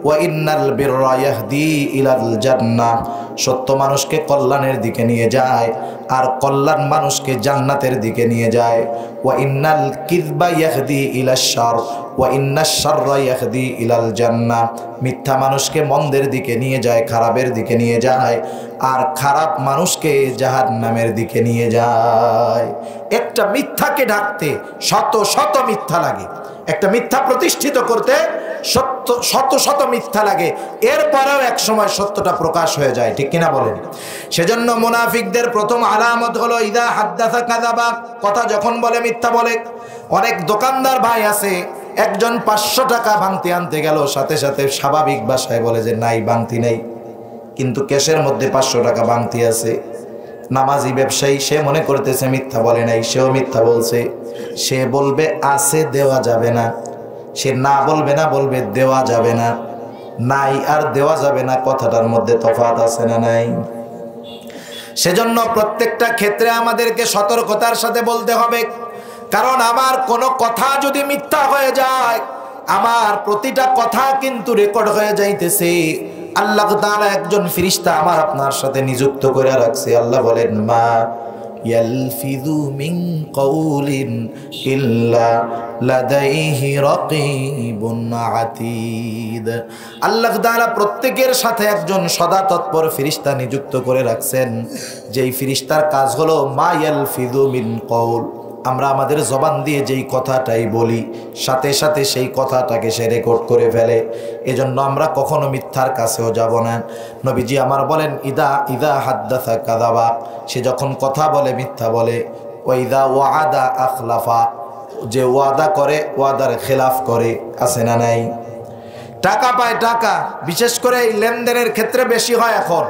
ওয়া ইন্নাল বিররা ইয়াহদি ইলাল জান্নাহ। সত্য মানুষকে কল্যাণের দিকে নিয়ে যায়, আর কল্যাণ মানুষকে জান্নাতের দিকে নিয়ে যায়। ওয়া ইন্নাল কিযবা ইয়াহদি ইলাশ শার ওয়া ইন্নাশ শাররা ইয়াহদি ইলাল জান্নাহ। মিথ্যা মানুষকে মন্দের দিকে নিয়ে যায়, খারাপের দিকে নিয়ে যায়, আর খারাপ মানুষকে জাহান্নামের দিকে নিয়ে যায়। একটা মিথ্যাকে ঢাকতে শত শত মিথ্যা লাগে, একটা মিথ্যা প্রতিষ্ঠিত করতে শত শত মিথ্যা লাগে। এরপরেও এক সময় সত্যটা প্রকাশ হয়ে যায়, ঠিক কিনা বলেন? সেজন্য মুনাফিকদের প্রথম আলামত হলো ইদা হাদ্দাসা কাযাবা, কথা যখন বলে মিথ্যা বলে। অনেক দোকানদার ভাই আছে, একজন 500 টাকা ভাঙতি আনতে গেল, সাথে সাথে স্বাভাবিক ভাষায় বলে যে নাই, ভাঙতি নেই, কিন্তু ক্যাশের মধ্যে 500 টাকা ভাঙতি আছে। নামাজি ব্যবসায়ী, সে মনে করতেছে মিথ্যা বলে নাই, সেও মিথ্যা বলছে। সে বলবে আছে, দেওয়া যাবে না। সে না বলবে না, বলবে দেওয়া যাবে না। নাই আর দেওয়া যাবে না, কথাটার মধ্যে তফাৎ আছে না নাই? সেজন্য প্রত্যেকটা ক্ষেত্রে আমাদেরকে সতর্কতার সাথে বলতে হবে। কারণ আমার কোনো কথা যদি মিথ্যা হয়ে যায়, আমার প্রতিটা কথা কিন্তু রেকর্ড হয়ে যাইতেছে। আল্লাহ তাআলা একজন ফেরেশতা আমার আপনার সাথে নিযুক্ত করে রাখছে। আল্লাহ বলেন, মা ইয়ালফিযু মিন কাউলিন ইল্লা লাদাইহি রাকীবুন আতীদ। আল্লাহ তাআলা প্রত্যেকের সাথে একজন সদা তৎপর ফেরেশতা নিযুক্ত করে রাখছেন, যেই ফেরেশতার কাজ হলো মা ইয়ালফিযু মিন কাউল। আমরা আমাদের জবান দিয়ে যেই কথাটাই বলি, সাথে সাথে সেই কথাটাকে সে রেকর্ড করে ফেলে। এজন্য আমরা কখনো মিথ্যার কাছেও যাব না। নবীজি আমার বলেন, ইদা হাদ্দাসা কাযাবা, সে যখন কথা বলে মিথ্যা বলে। ওয়া ইদা ওয়াদা আখলাফা, যে ওয়াদা করে ওয়াদার খেলাফ করে, আছে না নাই? টাকা পায়, টাকা বিশেষ করে এই লেনদেনের ক্ষেত্রে বেশি হয় এখন।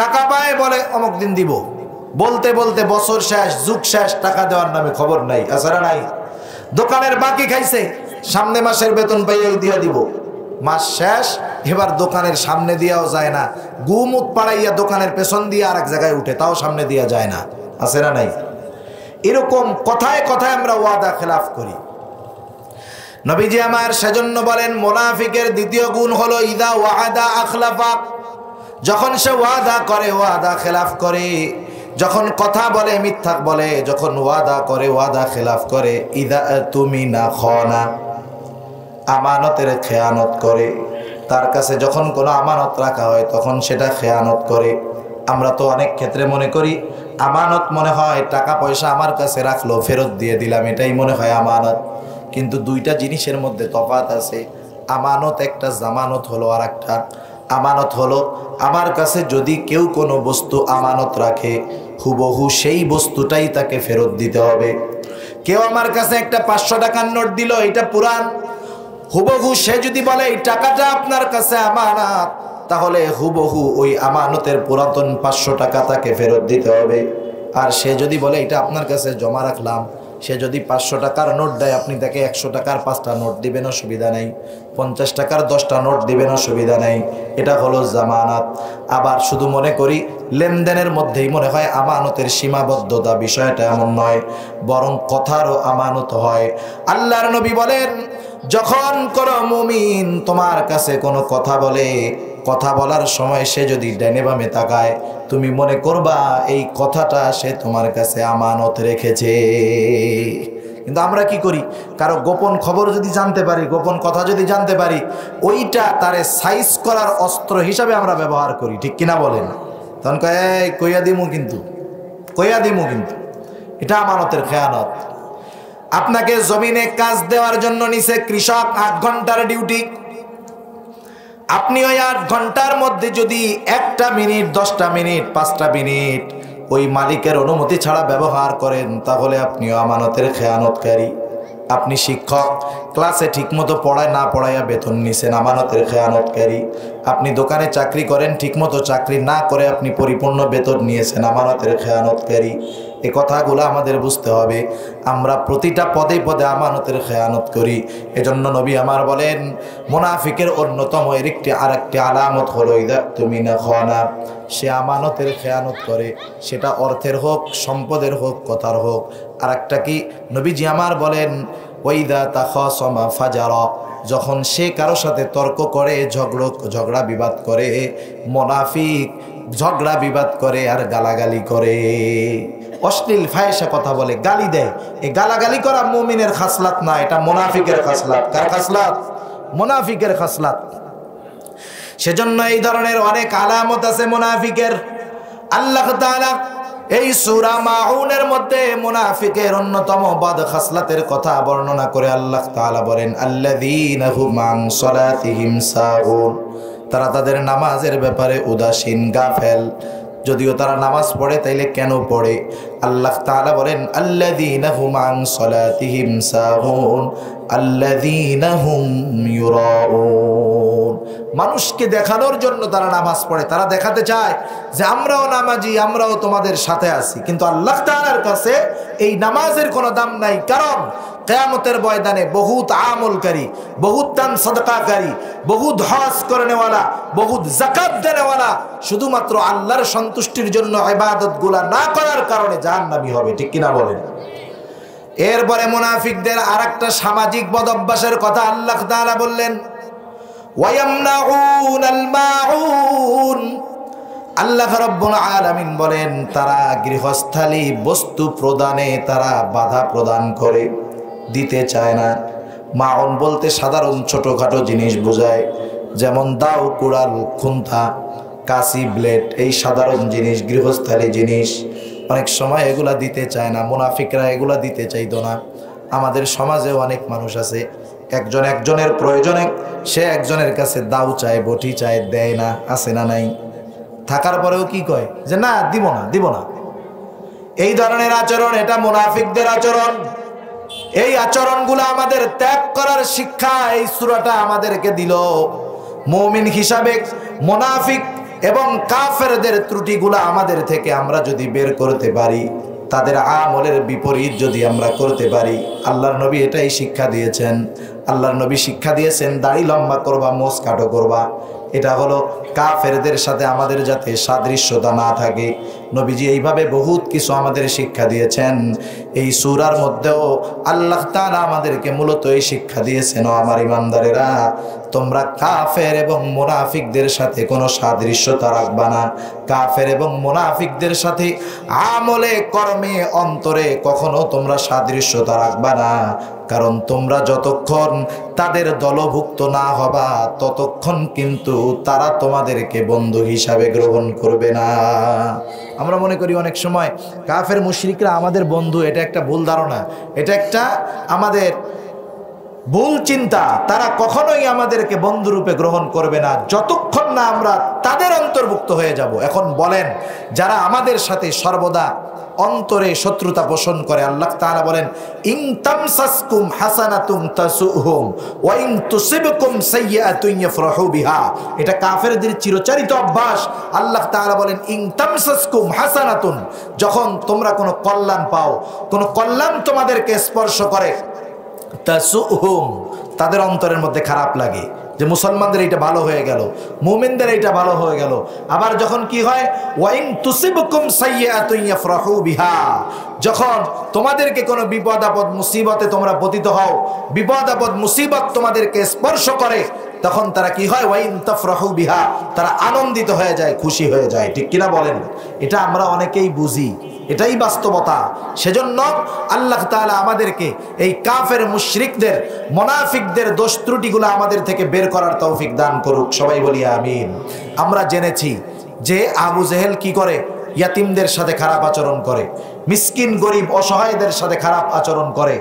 টাকা পায়, বলে অমুক দিন দিব, বলতে বলতে বছর শেষ, যুগ শেষ, টাকা দেওয়ার নামে খবর নাই, আছে না নাই? দোকানের বাকি খাইছে, সামনে মাসের বেতন পাইয়াই দিয়ে দিব। মাস শেষ, এবার দোকানের সামনে দিয়াও যায় না, গুমুত পাড়াইয়া দোকানের পেছন দিয়ে আর এক জায়গায় উঠে, তাও সামনে দিয়া যায় না, আছে না নাই? এরকম কথায় কথায় আমরা ওয়াদা খেলাফ করি। নবীজি আমার সেজন্য বলেন, মুনাফিকের দ্বিতীয় গুণ হলো ইদা ওয়াদা আখলাফা, যখন সে ওয়াদা করে ওয়াদা খেলাফ করে। যখন কথা বলে মিথ্যা বলে, যখন ওয়াদা করে ওয়াদা খেলাফ করে। ইদা তুমি না খানা, আমানতের খেয়ানত করে। তার কাছে যখন কোনো আমানত রাখা হয় তখন সেটা খেয়ানত করে। আমরা তো অনেক ক্ষেত্রে মনে করি আমানত মনে হয় টাকা পয়সা আমার কাছে রাখলো, ফেরত দিয়ে দিলাম, এটাই মনে হয় আমানত। কিন্তু দুইটা জিনিসের মধ্যে তফাৎ আছে। আমানত একটা, জামানত হলো আর একটা। আমানত হলো আমার কাছে যদি কেউ কোনো বস্তু আমানত রাখে, হুবহু সেই বস্তুটাই তাকে ফেরত দিতে হবে। কেউ আমার কাছে একটা 500 টাকার নোট দিল, এটা পুরান, হুবহু সে যদি বলে এই টাকাটা আপনার কাছে আমানত, তাহলে হুবহু ওই আমানতের পুরাতন 500 টাকা তাকে ফেরত দিতে হবে। আর সে যদি বলে এটা আপনার কাছে জমা রাখলাম, সে যদি 500 টাকার নোট দেয়, আপনি তাকে 100 টাকার 5টা নোট দিবেন, অসুবিধা নেই। 50 টাকার 10টা নোট দিবেন, অসুবিধা নেই। এটা হলো জামানত। আবার শুধু মনে করি লেনদেনের মধ্যেই মনে হয় আমানতের সীমাবদ্ধতা, বিষয়টা এমন নয়, বরং কথারও আমানত হয়। আল্লাহর নবী বলেন, যখন কোনো মুমিন তোমার কাছে কোনো কথা বলে, কথা বলার সময় সে যদি ডানে বামে তাকায়, তুমি মনে করবা এই কথাটা সে তোমার কাছে আমানত রেখেছে। কিন্তু আমরা কি করি, কারো গোপন খবর যদি জানতে পারি, গোপন কথা যদি জানতে পারি, ওইটা তারে সাইজ করার অস্ত্র হিসাবে আমরা ব্যবহার করি, ঠিক কিনা বলেন? তখন কইয়া দিমু কিন্তু, কইয়া দিমু কিন্তু। এটা আমানতের খেয়ানত। আপনাকে জমিনে কাজ দেওয়ার জন্য নিছে কৃষক 8 ঘন্টার ডিউটি। আপনি ওই 8 ঘন্টার মধ্যে যদি 1টা মিনিট, 10টা মিনিট, 5টা মিনিট ওই মালিকের অনুমতি ছাড়া ব্যবহার করেন, তাহলে আপনিও আমানতের খেয়ানতকারী। আপনি শিক্ষক, ক্লাসে ঠিকমতো পড়ায় না পড়াইয়া বেতন নিছেন, আমানতের খেয়ানতকারী। আপনি দোকানে চাকরি করেন, ঠিকমতো চাকরি না করে আপনি পরিপূর্ণ বেতন নিয়েছেন, আমানতের খেয়ানতকারী। এই কথাগুলো আমাদের বুঝতে হবে। আমরা প্রতিটা পদে পদে আমানতের খেয়ানত করি। এজন্য নবী আমার বলেন, মুনাফিকের অন্যতম আরেকটি আলামত হলো ইদা তুমিনা খানা, সে আমানতের খেয়ানত করে, সেটা অর্থের হোক, সম্পদের হোক, কথার হোক। আর একটা কি নবীজি আমার বলেন, ওয়াইদা তাখাসামা ফাজারা, যখন সে কারো সাথে তর্ক করে, ঝগড়া বিবাদ করে, মুনাফিক ঝগড়া বিবাদ করে আর গালাগালি করে, অশ্লীল ফাহিশা কথা বলে, গালি দেয়। এই গালাগালি করা মুমিনের খাসলাত না, এটা মুনাফিকের খাসলাত। কার খাসলাত? মুনাফিকের খাসলাত। সেজন্য এই ধরনের অনেক আলামত আছে মুনাফিকের। আল্লাহ তাআলা এই সূরা মাউনের মধ্যে মুনাফিকের অন্যতম বদ খাসলাতের কথা বর্ণনা করে আল্লাহ তাআলা বলেন, আল্লাযীনা হুম আন সালাতিহিম সাহুন, তারা তাদের নামাজের ব্যাপারে উদাসীন, গাফেল। যদিও তারা নামাজ পড়ে, তাইলে কেন পড়ে? আল্লাহ তাআলা বলেন, আল্লাযীনা হুম আন সালাতিহিম সাহুন আল্লাযীনা হুম ইউরাউন। মানুষকে দেখানোর জন্য তারা নামাজ পড়ে, তারা দেখাতে চায় যে আমরাও নামাজি, আমরাও তোমাদের সাথে আছি। কিন্তু আল্লাহ তাআলার কাছে এই নামাজের কোনো দাম নাই। কারণ কিয়ামতের ময়দানে বহুত আমলকারী, বহুত দান সাদকাকারী, বহুত হজ করেনেওয়ালা, বহুত যাকাত দেনেওয়ালা শুধুমাত্র আল্লাহর সন্তুষ্টির জন্য ইবাদতগুলা না করার কারণে জাহান্নামী হবে, ঠিক কিনা বলেন? এরপরে মুনাফিকদের আরেকটা সামাজিক বদ অভ্যাসের কথা আল্লাহ তাআলা বললেন, ওয়ায়ামনাউনাল মাউন। আল্লাহ রাব্বুল আলামিন বলেন, তারা গৃহস্থালী বস্তু প্রদানে তারা বাধা প্রদান করে, দিতে চায় না। মাউন বলতে সাধারণ ছোটখাটো জিনিস বোঝায়, যেমন দাও, কুড়াল, খুন্তা, কাঁচি, ব্লেড, এই সাধারণ জিনিস, গৃহস্থালী জিনিস। অনেক সময় এগুলা দিতে চায় না, মুনাফিকরা এগুলা দিতে চাইতো না। আমাদের সমাজে অনেক মানুষ আছে, একজনের প্রয়োজনে সে একজনের কাছে দাও চায়, বটি চায়, দেয় না, আছে না নাই? থাকার পরেও কি কয় যে না, দিব না। এই ধরনের আচরণ, এটা মুনাফিকদের আচরণ। এই আচরণগুলো আমাদের ত্যাগ করার শিক্ষা এই সূরাটা আমাদেরকে দিল। মুমিন হিসাবে মুনাফিক এবং কাফেরদের ত্রুটিগুলো আমাদের থেকে আমরা যদি বের করতে পারি, তাদের আমলের বিপরীত যদি আমরা করতে পারি, আল্লাহর নবী এটাই শিক্ষা দিয়েছেন। আল্লাহর নবী শিক্ষা দিয়েছেন দাড়ি লম্বা করবা, মোছ কাটো করবা। এটা হলো কাফেরদের সাথে আমাদের যাতে সাদৃশ্যতা না থাকে। নবীজি এইভাবে বহুত কিছু আমাদের শিক্ষা দিয়েছেন। এই সূরার মধ্যেও আল্লাহ তাআলা আমাদেরকে মূলত এই শিক্ষা দিয়েছেন, ও আমার ইমানদারেরা, তোমরা কাফের এবং মুনাফিকদের সাথে কোনো সাদৃশ্যতা রাখবা না। কাফের এবং মুনাফিকদের সাথে আমলে, কর্মে, অন্তরে কখনো তোমরা সাদৃশ্যতা রাখবা না। কারণ তোমরা যতক্ষণ তাদের দলভুক্ত না হবা, ততক্ষণ কিন্তু তারা তোমাদেরকে বন্ধু হিসাবে গ্রহণ করবে না। আমরা মনে করি অনেক সময় কাফের মুশরিকরা আমাদের বন্ধু, এটা একটা ভুল ধারণা। এটা একটা আমাদের ভুল চিন্তা, তারা কখনোই আমাদেরকে বন্ধুরূপে গ্রহণ করবে না যতক্ষণ না আমরা তাদের অন্তর্ভুক্ত হয়ে যাব। এখন বলেন, যারা আমাদের সাথে সর্বদা অন্তরে শত্রুতা পোষণ করে, আল্লাহ তাআলা বলেন ইন তামসাসকুম হাসানাতুম তাসুহুম ওয়া ইন তুসিবকুম সাইয়্যাতুন ইয়াফরাহু বিহা। এটা কাফেরদের চিরচরিত অভ্যাস। আল্লাহ তাআলা বলেন ইন তামসাসকুম হাসানাতুন, যখন তোমরা কোনো কল্যাণ পাও, কোনো কল্যাণ তোমাদেরকে স্পর্শ করে, তাসুহুম, তাদের অন্তরের মধ্যে খারাপ লাগে যে মুসলমানদের এটা ভালো হয়ে গেল, মুমিনদের এটা ভালো হয়ে গেল। আবার যখন কি হয়, ওয়াইন তুসিবকুম সাইয়্যাতুন ইয়াফরাহু বিহা, যখন তোমাদেরকে কোনো বিপদ আপদ মুসিবতে তোমরা পতিত হও, বিপদ আপদ মুসিবত তোমাদেরকে স্পর্শ করে, তখন তারা কি হয়, ওয়াইন তাফরাহু বিহা, তারা আনন্দিত হয়ে যায়, খুশি হয়ে যায়। ঠিক কিনা বলেন? এটা আমরা অনেকেই বুঝি, এটাই বাস্তবতা। সেজন্য আল্লাহ তাআলা আমাদেরকে এই কাফের মুশরিকদের মুনাফিকদের দোষ ত্রুটিগুলো আমাদের থেকে বের করার তৌফিক দান করুক। সবাই বলি আমিন। আমরা জেনেছি যে আবু জেহেল কি করে, ইয়াতিমদের সাথে খারাপ আচরণ করে, মিসকিন গরিব অসহায়দের সাথে খারাপ আচরণ করে,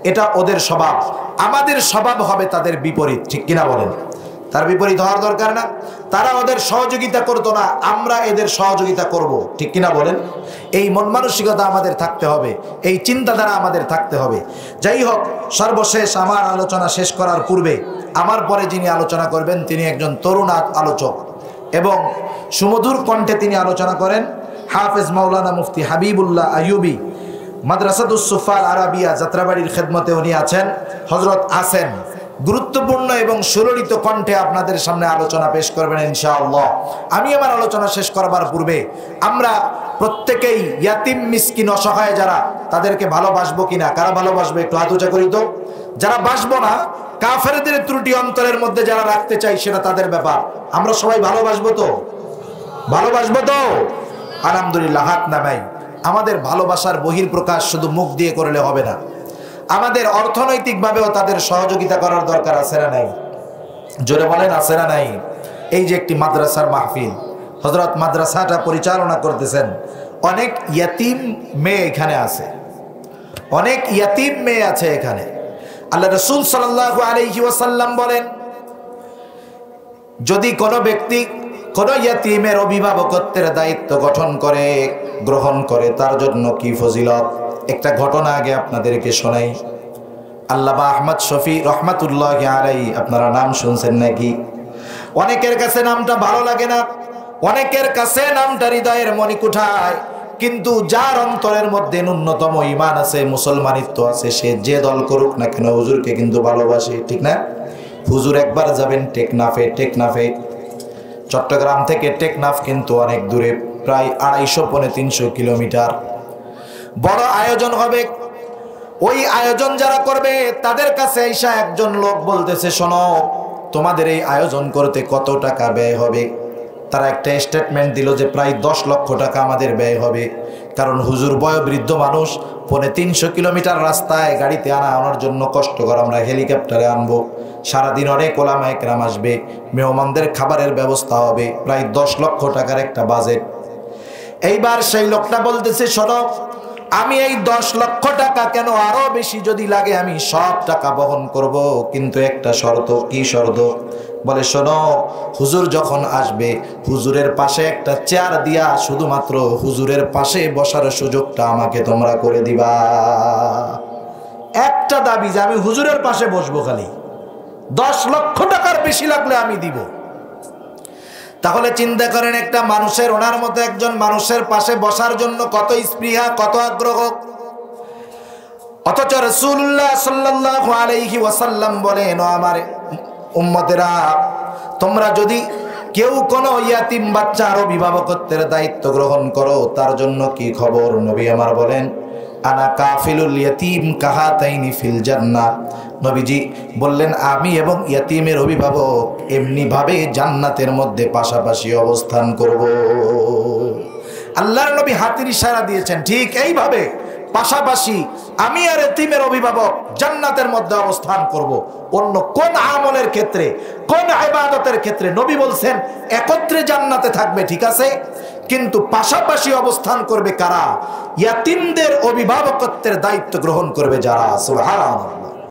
এটা ওদের স্বভাব। আমাদের স্বভাব হবে তাদের বিপরীত। ঠিক কিনা বলেন? তার বিপরীত হওয়ার দরকার না। তারা ওদের সহযোগিতা করতো না, আমরা এদের সহযোগিতা করব। ঠিক কিনা বলেন? এই মন মানসিকতা আমাদের থাকতে হবে, এই চিন্তাধারা আমাদের থাকতে হবে। যাই হোক, সর্বশেষ আমার আলোচনা শেষ করার পূর্বে আমার পরে যিনি আলোচনা করবেন তিনি একজন তরুণ আলোচক এবং সুমধুর কণ্ঠে তিনি আলোচনা করেন। হাফেজ মাওলানা মুফতি হাবিবুল্লাহ আইয়ুবী, মাদ্রাসাতুস সুফাল আরাবিয়া যাত্রাবাড়ির খেদমতে উনি আছেন, হযরত আছেন। গুরুত্বপূর্ণ এবং সুললিত কণ্ঠে আপনাদের সামনে আলোচনা পেশ করবেন ইনশাআল্লাহ। আমি আমার আলোচনা শেষ করবার পূর্বে আমরা প্রত্যেকেই ইয়াতিম মিসকিন অসহায় যারা, তাদেরকে ভালোবাসবো কিনা? কারা ভালোবাসবে একটু হাত উঁচা করি তো। যারা বাসবো না, কাফেরদের ত্রুটি অন্তরের মধ্যে যারা রাখতে চাই, সেটা তাদের ব্যাপার। আমরা সবাই ভালোবাসবো তো? ভালোবাসবো তো? আলহামদুলিল্লাহ, হাত নামাই। আমাদের ভালোবাসার বহিঃপ্রকাশ শুধু মুখ দিয়ে করলে হবে না, আমাদের অর্থনৈতিকভাবেও তাদের সহযোগিতা করার দরকার আছে না নাই? জোরে বলেন, আছে না নাই? এই যে একটি মাদ্রাসার মাহফিল, হযরত মাদ্রাসাটা পরিচালনা করতেছেন, অনেক ইয়াতিম মেয়ে এখানে আছে, অনেক ইয়াতিম মেয়ে আছে এখানে। আল্লাহ রাসূল সাল্লাল্লাহু আলাইহি ওয়াসাল্লাম বলেন, যদি কোনো ব্যক্তি কোন ইয়াতিমের অভিভাবকত্বের দায়িত্ব গ্রহণ করে, তার জন্য কি ফজিলত। একটা ঘটনা আগে আপনাদেরকে শোনাই। আল্লামা আহমদ শফি রহমাতুল্লাহি আলাইহি, আপনারা নাম শুনছেন নাকি? অনেকের কাছে নামটা ভালো লাগে না, অনেকের কাছে নামটা হৃদয়ের মণিকুঠায়, কিন্তু যার অন্তরের মধ্যে ন্যূনতম ঈমান আছে, মুসলমানিত্ব আছে, সে যে দল করুক না কেন হুজুরকে কিন্তু ভালোবাসে। ঠিক না? হুজুর একবার যাবেন টেকনাফে, চট্টগ্রাম থেকে টেকনাফ কিন্তু অনেক দূরে, প্রায় 250-300 কিলোমিটার। বড় আয়োজন হবে। ওই আয়োজন যারা করবে তাদের কাছে এসে একজন লোক বলতেছে, শোনো, তোমাদের এই আয়োজন করতে কত টাকা ব্যয় হবে? তারা একটা স্টেটমেন্ট দিল যে প্রায় 10 লক্ষ টাকা আমাদের ব্যয় হবে, কারণ হুজুর বয়োবৃদ্ধ মানুষ, 350 কিলোমিটার রাস্তায় গাড়িতে আনার জন্য কষ্টকর, আমরা হেলিকপ্টারে আনবো, সারাদিন অনেক ওলামায়ে কেরাম আসবে, মেহমানদের খাবারের ব্যবস্থা হবে, প্রায় 10 লক্ষ টাকার একটা বাজেট। এইবার সেই লোকটা বলতেছে, শোনো, আমি এই 10 লক্ষ টাকা কেন, আরো বেশি যদি লাগে আমি সব টাকা বহন করব, কিন্তু একটা শর্ত। কি শর্ত? বলে, শোনো, হুজুর যখন আসবে, হুজুরের পাশে একটা চেয়ার দিয়া শুধুমাত্র হুজুরের পাশে বসার সুযোগটা আমাকে তোমরা করে দিবা। একটা দাবি যে আমি হুজুরের পাশে বসবো, খালি 10 লক্ষ টাকার বেশি লাগলে আমি দিব। তাহলে চিন্তা করেন, একটা মানুষের, ওনার মতো একজন মানুষের পাশে বসার জন্য কত স্পৃহা, কত আগ্রহ। অথচ রাসূলুল্লাহ সাল্লাল্লাহু আলাইহি ওয়াসাল্লাম বলেন, ও আমার উম্মতেরা, তোমরা যদি কেউ কোনো ইয়াতিম বাচ্চার অভিভাবকত্বের দায়িত্ব গ্রহণ করো, তার জন্য কি খবর? নবী আমার বলেন, আনা কাফিলুল ইয়াতিম কাহাতাইনি ফিল জান্নাহ। নবীজি বললেন, আমি এবং ইয়াতিমের অভিভাবক এমনি ভাবে জান্নাতের মধ্যে পাশাপাশি অবস্থান করব। আল্লাহর নবী হাতের ইশারা দিয়েছেন, ঠিক এইভাবে পাশাপাশি আমি আর ইয়াতিমের অভিভাবক জান্নাতের মধ্যে অবস্থান করব। অন্য কোন আমলের ক্ষেত্রে, কোন ইবাদতের ক্ষেত্রে নবী বলছেন একত্রে জান্নাতে থাকবে, ঠিক আছে, কিন্তু পাশাপাশি অবস্থান করবে কারা? ইয়াতিমদের অভিভাবকত্বের দায়িত্ব গ্রহণ করবে যারা। সুবহানাল্লাহ।